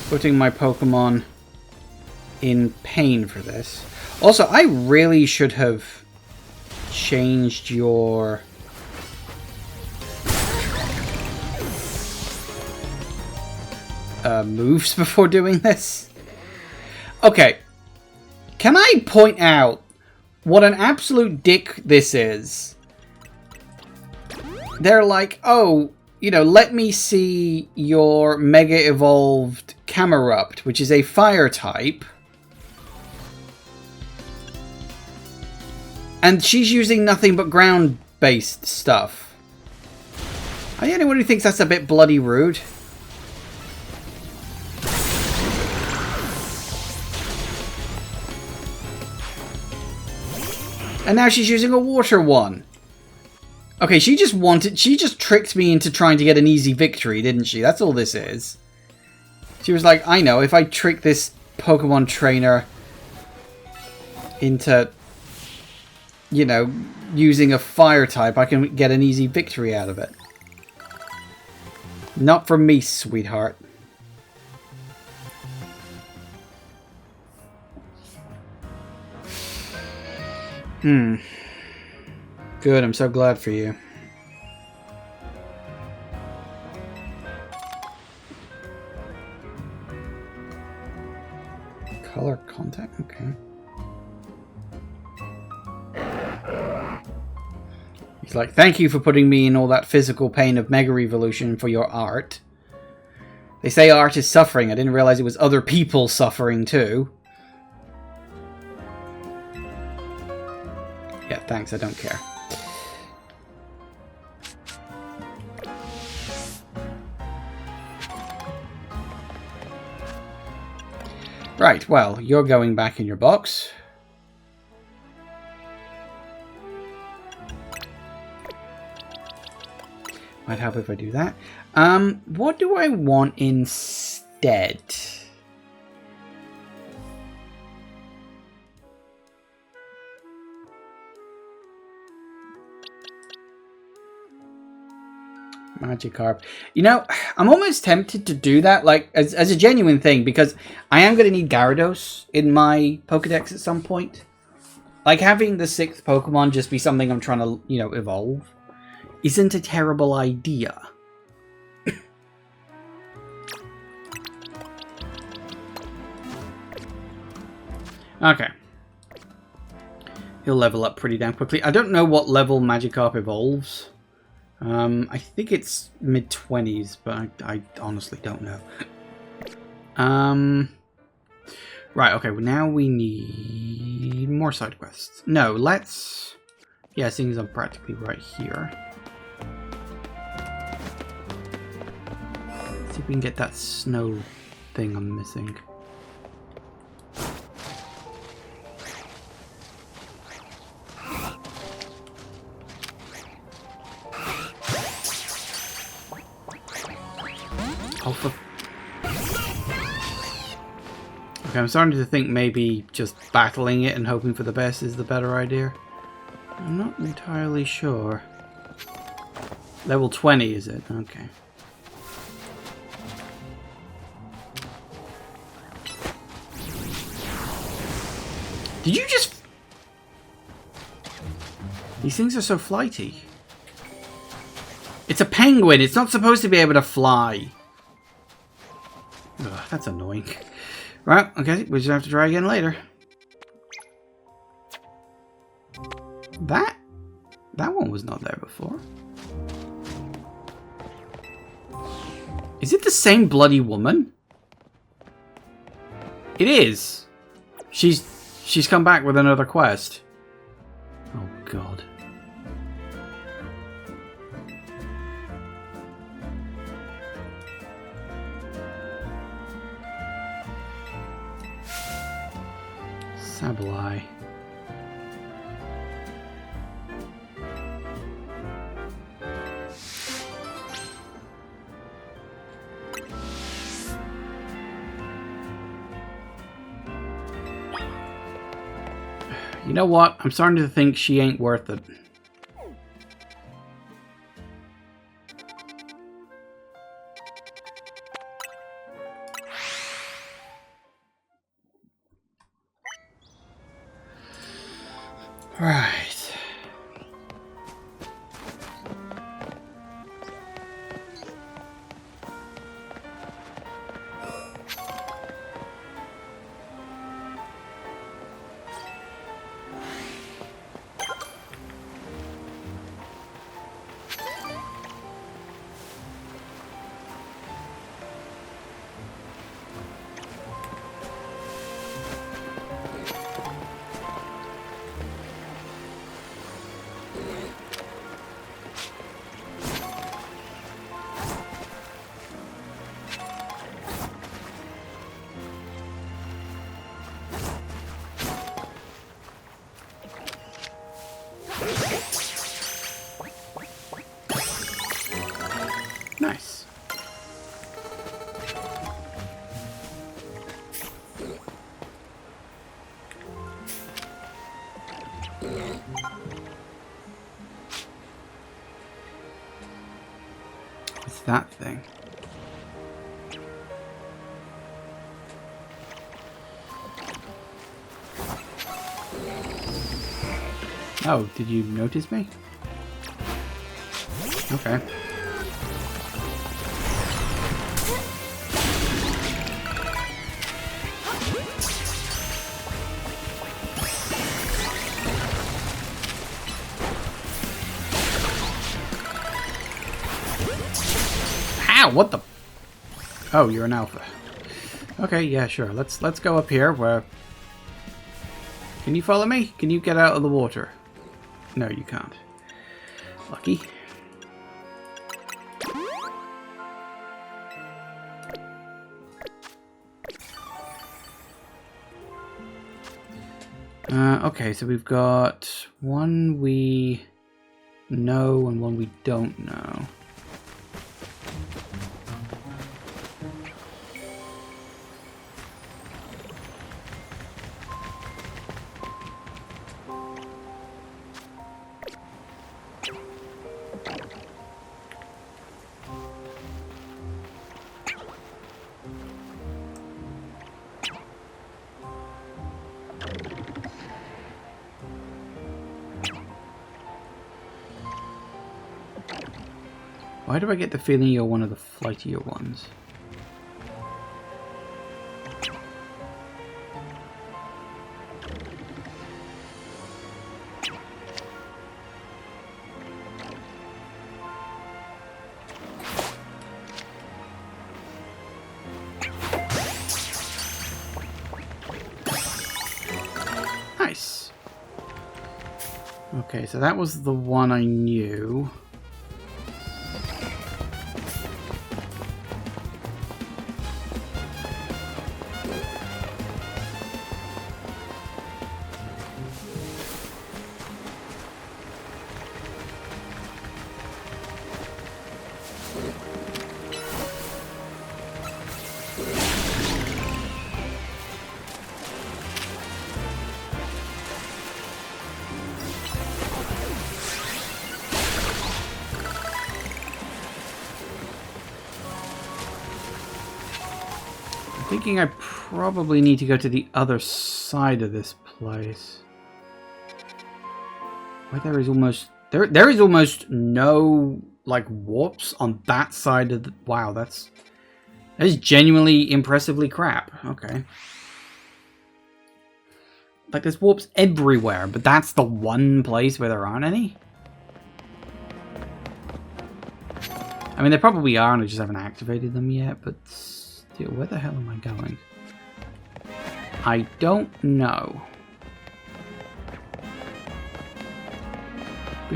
putting my Pokemon in pain for this. Also, I really should have changed your moves before doing this. Okay. Can I point out what an absolute dick this is? They're like, oh, you know, let me see your Mega Evolved Camerupt, which is a fire type. And she's using nothing but ground-based stuff. Are you anyone who thinks that's a bit bloody rude? And now she's using a water one. Okay, she just tricked me into trying to get an easy victory, didn't she? That's all this is. She was like, I know, if I trick this Pokemon trainer into, you know, using a fire type, I can get an easy victory out of it. Not from me, sweetheart. Good, I'm so glad for you. Color contact? Okay. He's like, thank you for putting me in all that physical pain of Mega Evolution for your art. They say art is suffering. I didn't realize it was other people suffering too. Yeah, thanks, I don't care. Right, well, you're going back in your box. Might help if I do that. What do I want instead? Magikarp. You know, I'm almost tempted to do that, like, as a genuine thing, because I am going to need Gyarados in my Pokedex at some point. Like, having the 6th Pokemon just be something I'm trying to, you know, evolve isn't a terrible idea. Okay. He'll level up pretty damn quickly. I don't know what level Magikarp evolves. I think it's mid-20s, but I honestly don't know. Right, okay, well now we need more side quests. No, let's... Yeah, seeing as I'm practically right here. Let's see if we can get that snow thing I'm missing. Okay, I'm starting to think maybe just battling it and hoping for the best is the better idea. I'm not entirely sure. Level 20, is it? Okay. Did you just... These things are so flighty. It's a penguin. It's not supposed to be able to fly. Ugh, that's annoying. Right, okay, we just have to try again later. That one was not there before. Is it the same bloody woman? It is. She's come back with another quest. God. Sableye. You know what? I'm starting to think she ain't worth it. Right. Nice. What's that thing? Oh, did you notice me? Okay. Ow, what the? Oh, you're an alpha. Okay, yeah, sure. Let's go up here where... Can you follow me? Can you get out of the water? No, you can't. Lucky. Okay, so we've got one we know and one we don't know. Why do I get the feeling you're one of the flightier ones? Nice. Okay, so that was the one I knew. Thinking I probably need to go to the other side of this place. Where there is almost there is almost no like warps on that side of the... Wow, that is genuinely impressively crap. Okay. Like there's warps everywhere, but that's the one place where there aren't any? I mean, there probably are, and I just haven't activated them yet, but still, where the hell am I going? I don't know. Oh,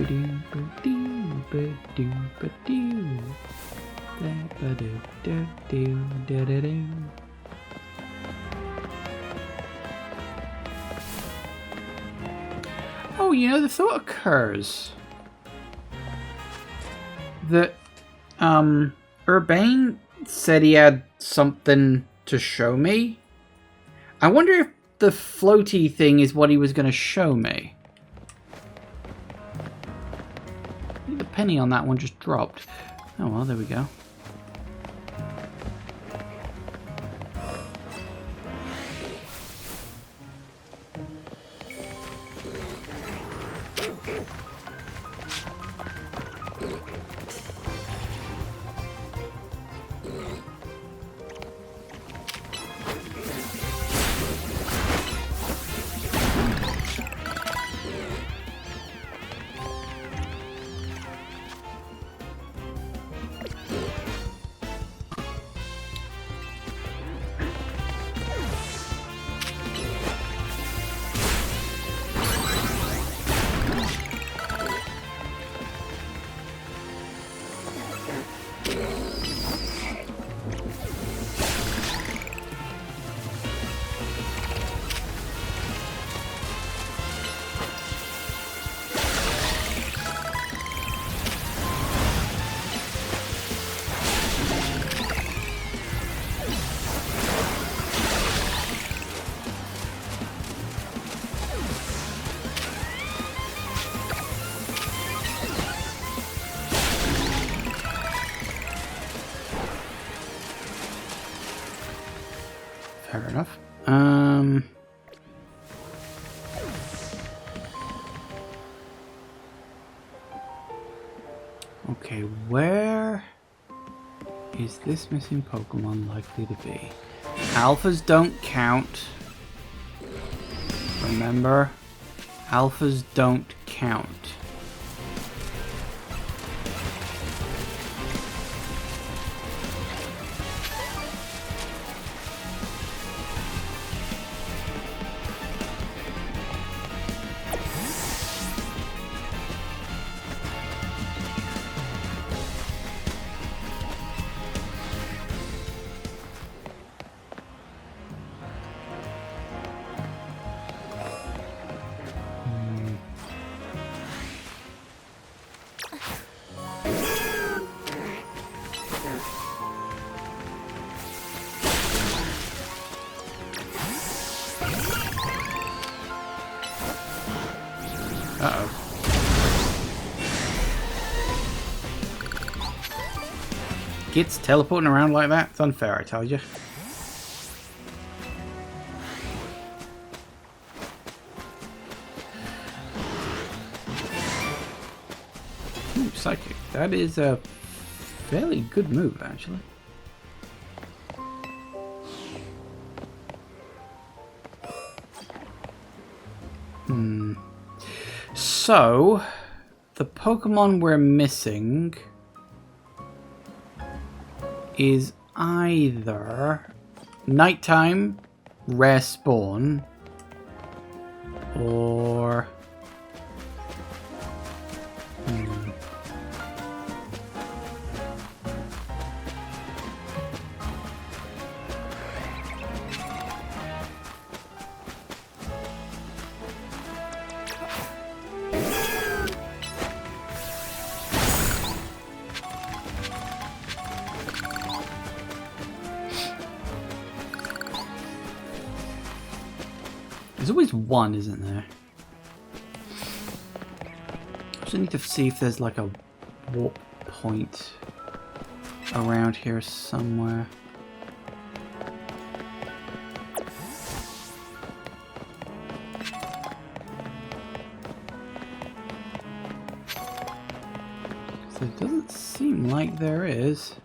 you know, the thought occurs that Urbane said he had something to show me. I wonder if the floaty thing is what he was going to show me. I think the penny on that one just dropped. Oh well, there we go. Fair enough. Okay, where is this missing Pokemon likely to be? Alphas don't count. Remember, alphas don't count. Uh-oh. Kids teleporting around like that? It's unfair, I tell you. Ooh, Psychic. That is a fairly good move, actually. So, the Pokemon we're missing is either nighttime, rare spawn, or... There's always one, isn't there? I just need to see if there's like a warp point around here somewhere. So it doesn't seem like there is.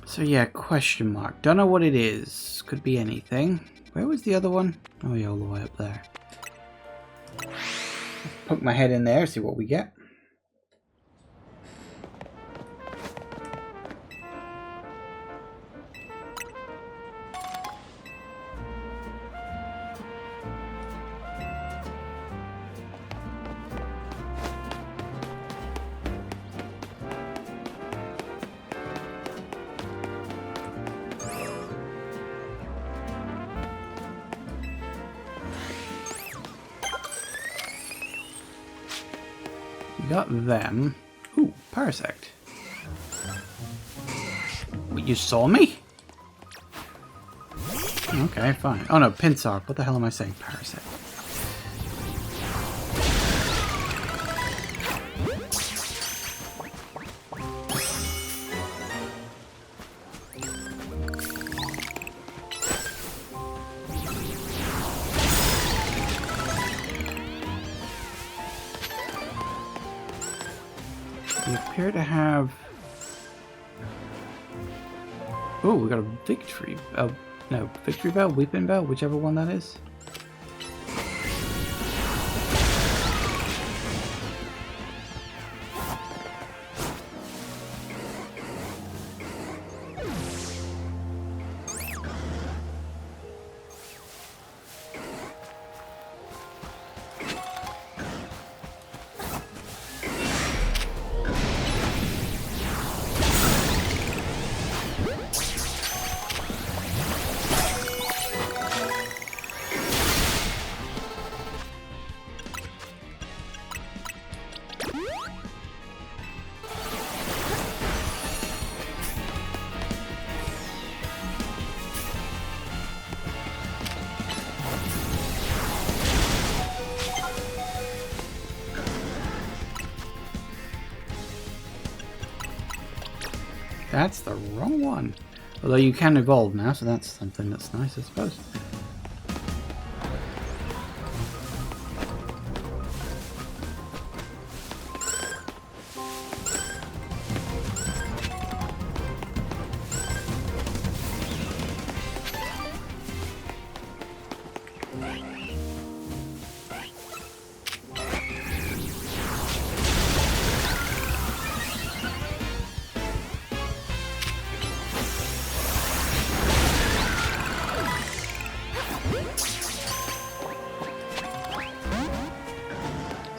So yeah, question mark. Don't know what it is. Could be anything. Where was the other one? Oh yeah, all the way up there. Poke my head in there, see what we get. We got them. Ooh, Parasect. What, you saw me? Okay, fine. Oh no, Pinsar. What the hell am I saying? Parasect. We appear to have... Oh, we got a victory. No, victory bell, weeping bell, whichever one that is. That's the wrong one. Although you can evolve now, so that's something that's nice, I suppose.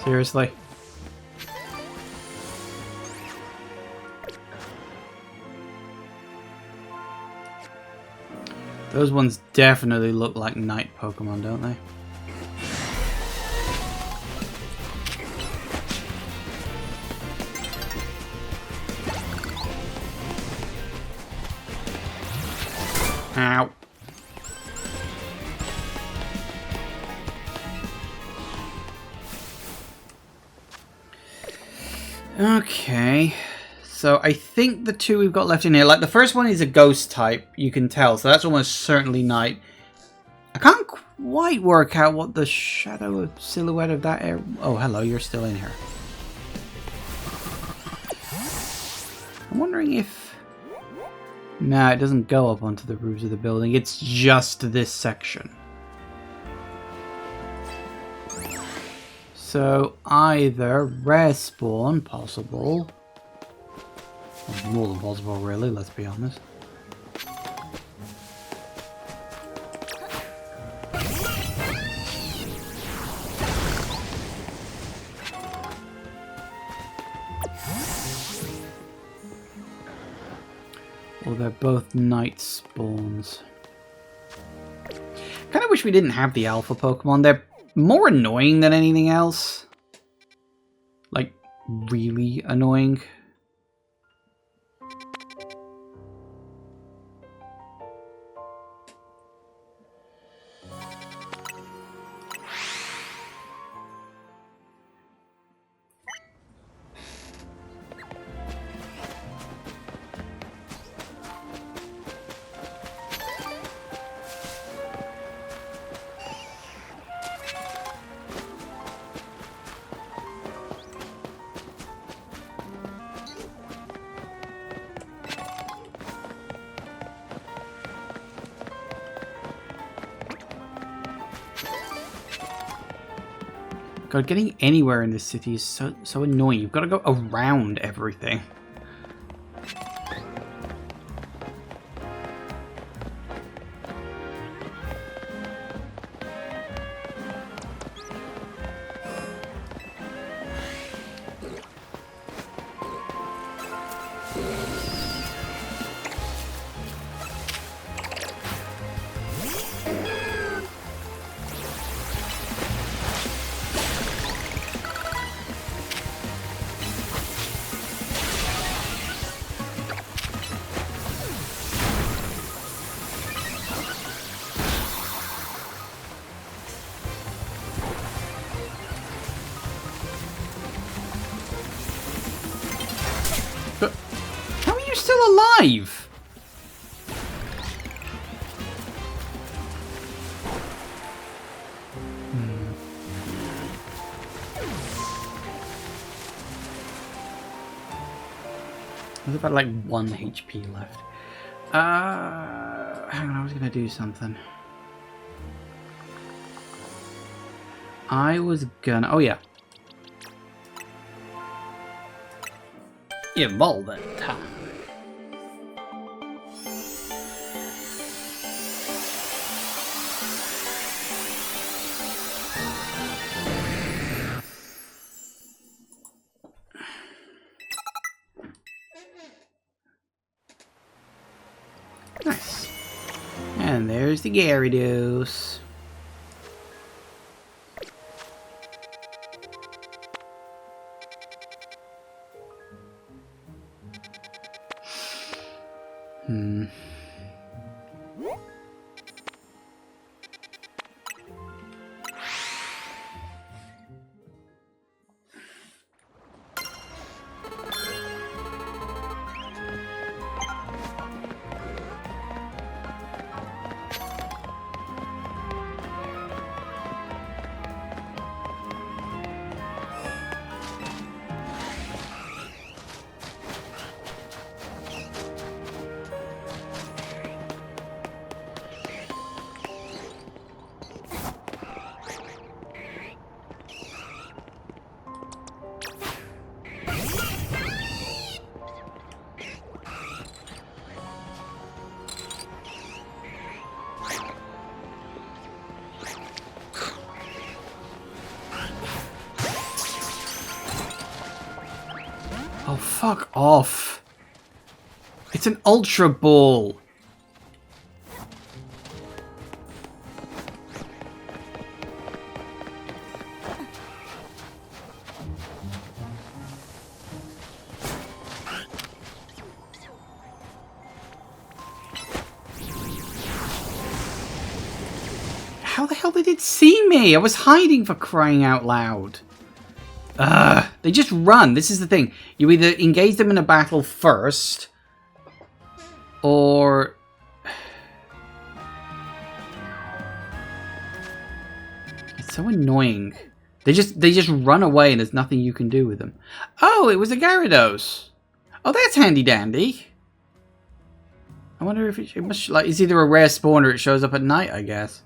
Seriously? Those ones definitely look like night Pokemon, don't they? Ow. Okay, so I think the two we've got left in here, like the first one is a ghost type, you can tell, so that's almost certainly night. I can't quite work out what the shadow of silhouette of that air... Oh, hello, you're still in here. I'm wondering if... Nah, it doesn't go up onto the roofs of the building, it's just this section. So either respawn, possible. Well, more than possible, really, let's be honest. Well, they're both night spawns. Kind of wish we didn't have the alpha Pokemon. They're more annoying than anything else. Like, really annoying. God, getting anywhere in this city is so annoying. You've got to go around everything. still alive? There's about like 1 HP left. Hang on, I was gonna do something. I was gonna... Oh, yeah. Evolve it. Nice. And there's the Gyarados. Oh, fuck off. It's an Ultra Ball. How the hell did it see me? I was hiding, for crying out loud. They just run. This is the thing. You either engage them in a battle first, or... It's so annoying. They just run away and there's nothing you can do with them. Oh, it was a Gyarados. Oh, that's handy dandy. I wonder if it must, like, it's either a rare spawn or it shows up at night, I guess.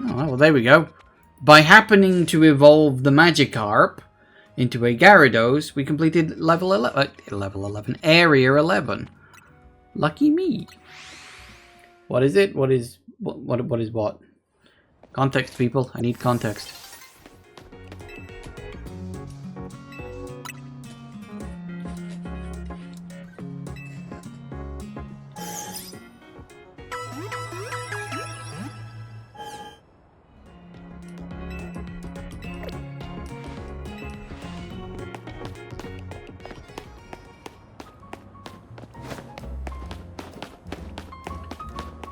Oh, well, there we go. By happening to evolve the Magikarp into a Gyarados, we completed level 11, area 11. Lucky me. What is it? What is what? Context, people. I need context.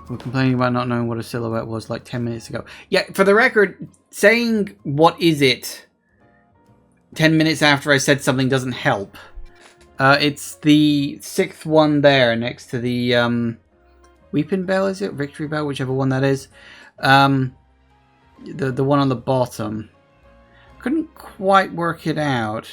We're complaining about not knowing what a silhouette was like 10 minutes ago. Yeah, for the record, saying what is it 10 minutes after I said something doesn't help. It's the 6th one there next to the Weeping Bell, is it? Victory Bell, whichever one that is. The one on the bottom. Couldn't quite work it out.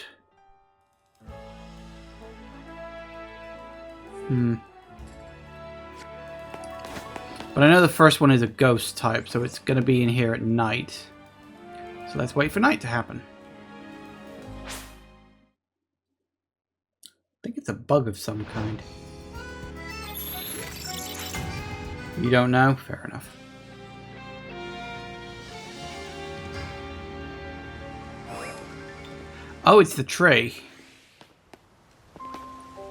But I know the first one is a ghost type, so it's going to be in here at night. So let's wait for night to happen. I think it's a bug of some kind. You don't know? Fair enough. Oh, it's the tree.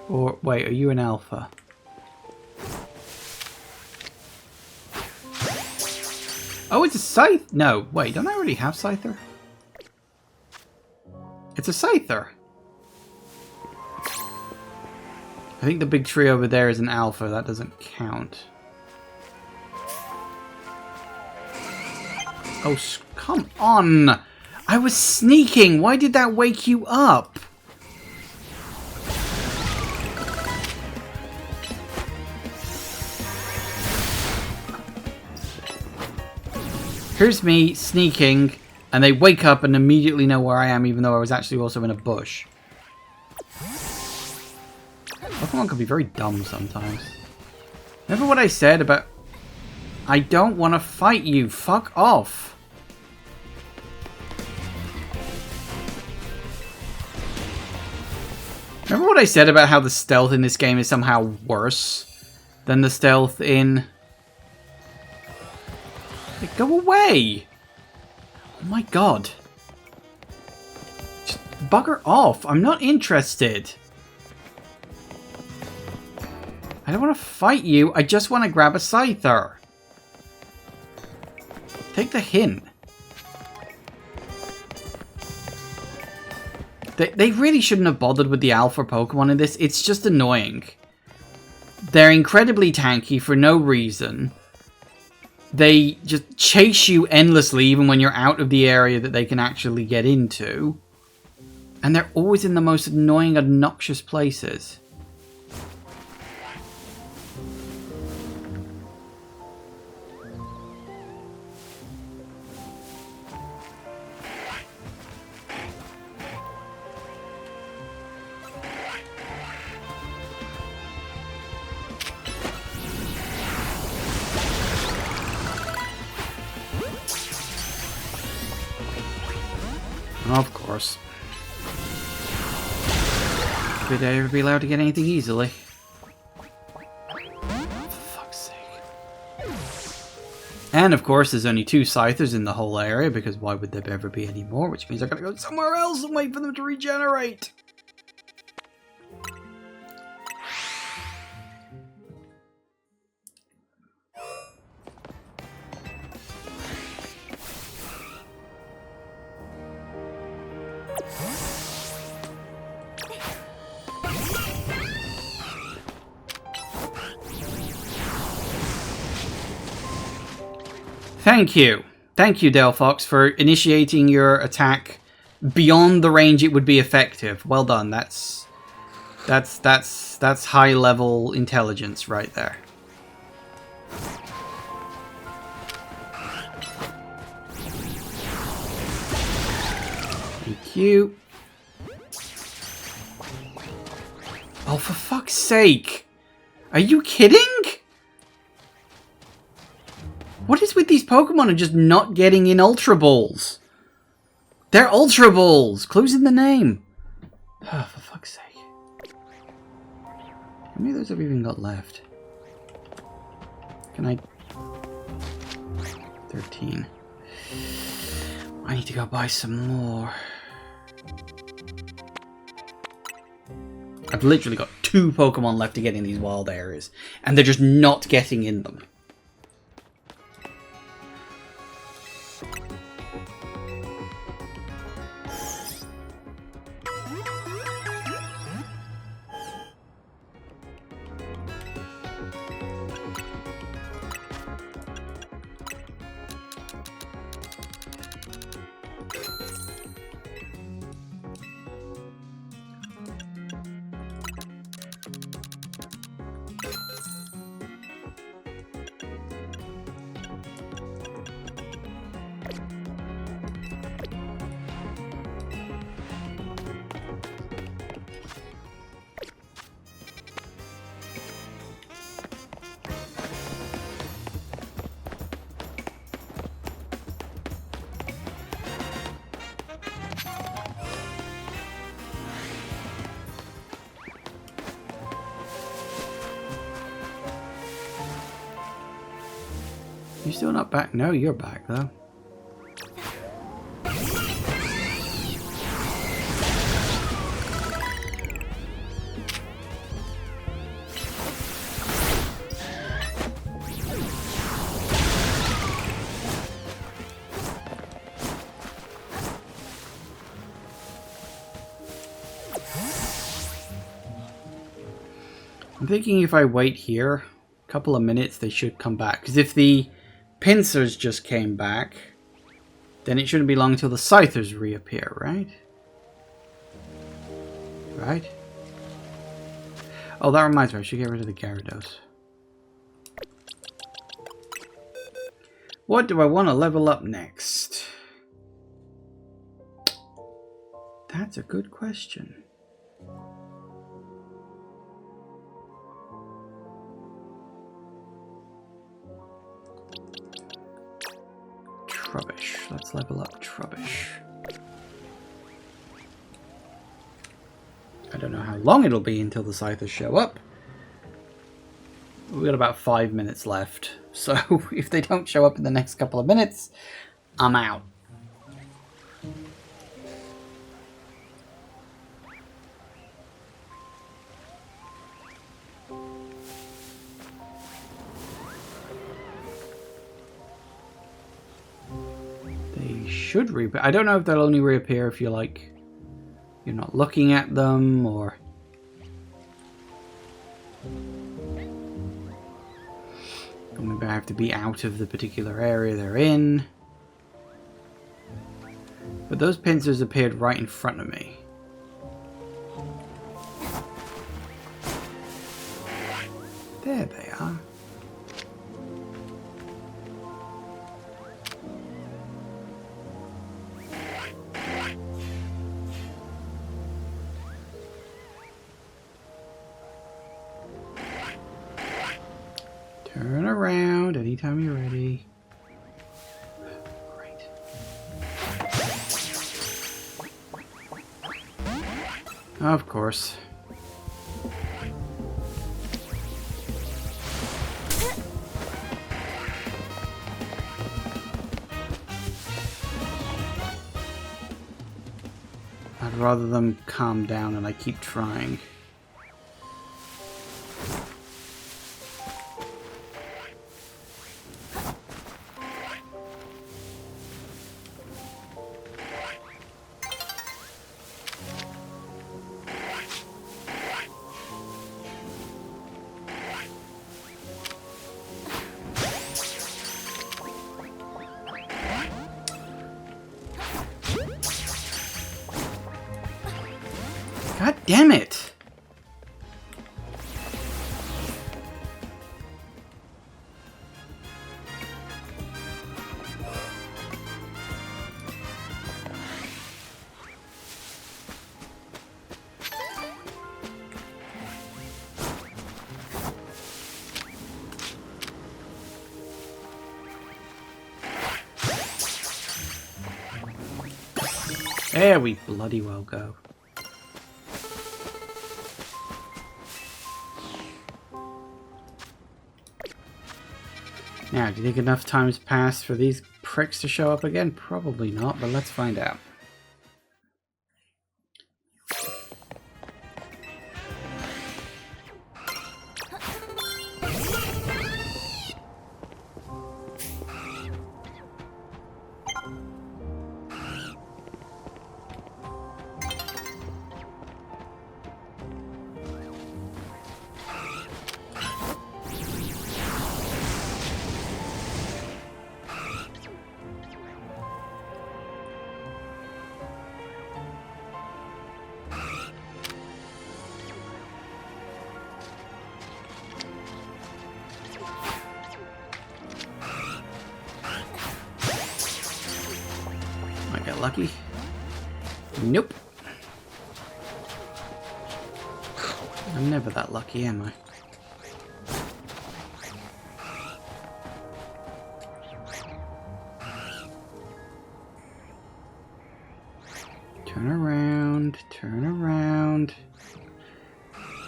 Or, wait, are you an alpha? Oh, it's a Scythe. No, wait, don't I already have Scyther? It's a Scyther. I think the big tree over there is an alpha. That doesn't count. Oh, come on. I was sneaking. Why did that wake you up? Here's me sneaking, and they wake up and immediately know where I am, even though I was actually also in a bush. Pokemon can be very dumb sometimes. Remember what I said about... I don't want to fight you. Fuck off. Remember what I said about how the stealth in this game is somehow worse than the stealth in... Like, go away! Oh my god. Just bugger off. I'm not interested. I don't want to fight you. I just want to grab a Scyther. Take the hint. They really shouldn't have bothered with the alpha Pokemon in this. It's just annoying. They're incredibly tanky for no reason. They just chase you endlessly even when you're out of the area that they can actually get into. And they're always in the most annoying, obnoxious places. Of course. Could I ever be allowed to get anything easily? For fuck's sake. And of course there's only 2 Scythers in the whole area, because why would there ever be any more? Which means I gotta go somewhere else and wait for them to regenerate. Thank you. Thank you, Delphox, for initiating your attack beyond the range it would be effective. Well done. That's high level intelligence right there. Thank you. Oh, for fuck's sake. Are you kidding? What is with these Pokemon and just not getting in Ultra Balls? They're Ultra Balls! Clues in the name. Oh, for fuck's sake. How many of those have we even got left? Can I... 13. I need to go buy some more. I've literally got 2 Pokemon left to get in these wild areas. And they're just not getting in them. You're still not back? No, you're back, though. I'm thinking if I wait here a couple of minutes, they should come back. Because if the pincers just came back, then it shouldn't be long until the Scythers reappear, right? Right? Oh, that reminds me, I should get rid of the Gyarados. What do I want to level up next? That's a good question. Trubbish. Let's level up Trubbish. I don't know how long it'll be until the Scythers show up. We've got about 5 minutes left. So if they don't show up in the next couple of minutes, I'm out. They should reappear. I don't know if they'll only reappear if you're like, you're not looking at them, or... or maybe I have to be out of the particular area they're in. But those pincers appeared right in front of me. There they are. Turn around anytime you're ready. Great. Of course. I'd rather them calm down and I keep trying. God damn it! There we bloody well go. Now, do you think enough time's passed for these pricks to show up again? Probably not, but let's find out. Lucky? Nope. I'm never that lucky, am I? Turn around, turn around.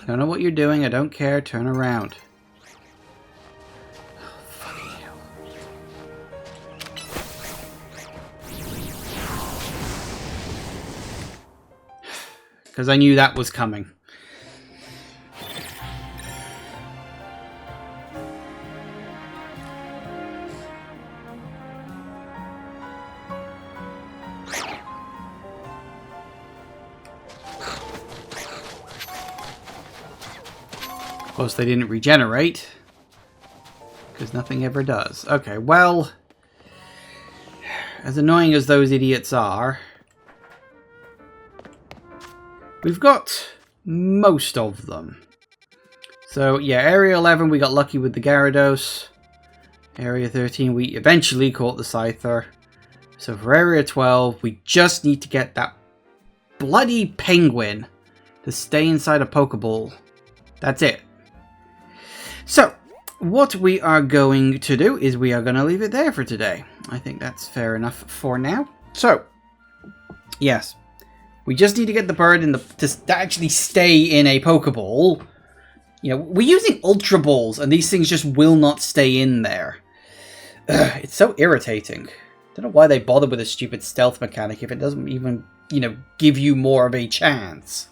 I don't know what you're doing, I don't care, turn around. Because I knew that was coming. Of course, they didn't regenerate. Because nothing ever does. Okay, well... as annoying as those idiots are... we've got most of them. So, yeah, Area 11, we got lucky with the Gyarados. Area 13, we eventually caught the Scyther. So for Area 12, we just need to get that bloody penguin to stay inside a Pokeball. That's it. So, what we are going to do is we are going to leave it there for today. I think that's fair enough for now. So, yes, we just need to get the bird in to actually stay in a Pokeball. You know, we're using Ultra Balls, and these things just will not stay in there. It's so irritating. Don't know why they bother with a stupid stealth mechanic if it doesn't even, you know, give you more of a chance.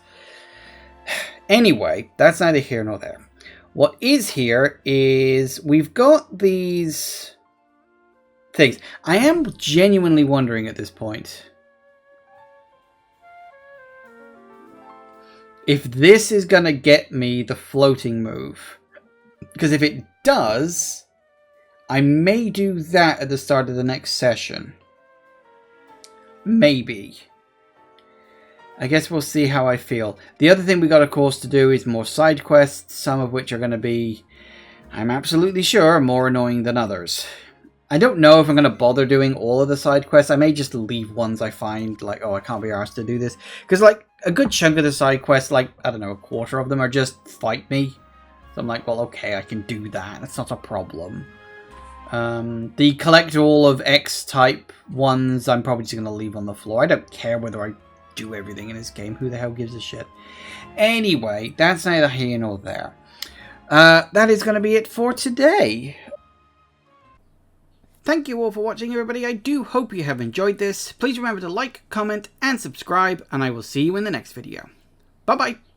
Anyway, that's neither here nor there. What is here is we've got these things. I am genuinely wondering at this point if this is going to get me the floating move. Because if it does, I may do that at the start of the next session. Maybe. I guess we'll see how I feel. The other thing we got, of course, to do is more side quests, some of which are going to be, I'm absolutely sure, more annoying than others. I don't know if I'm going to bother doing all of the side quests. I may just leave ones I find, like, oh, I can't be arsed to do this. Because, like, a good chunk of the side quests, like, I don't know, a quarter of them are just fight me. So I'm like, well, okay, I can do that. That's not a problem. The collect all of X-type ones, I'm probably just going to leave on the floor. I don't care whether I do everything in this game. Who the hell gives a shit? Anyway, that's neither here nor there. That is going to be it for today. Thank you all for watching, everybody. I do hope you have enjoyed this. Please remember to like, comment, and subscribe, and I will see you in the next video. Bye-bye.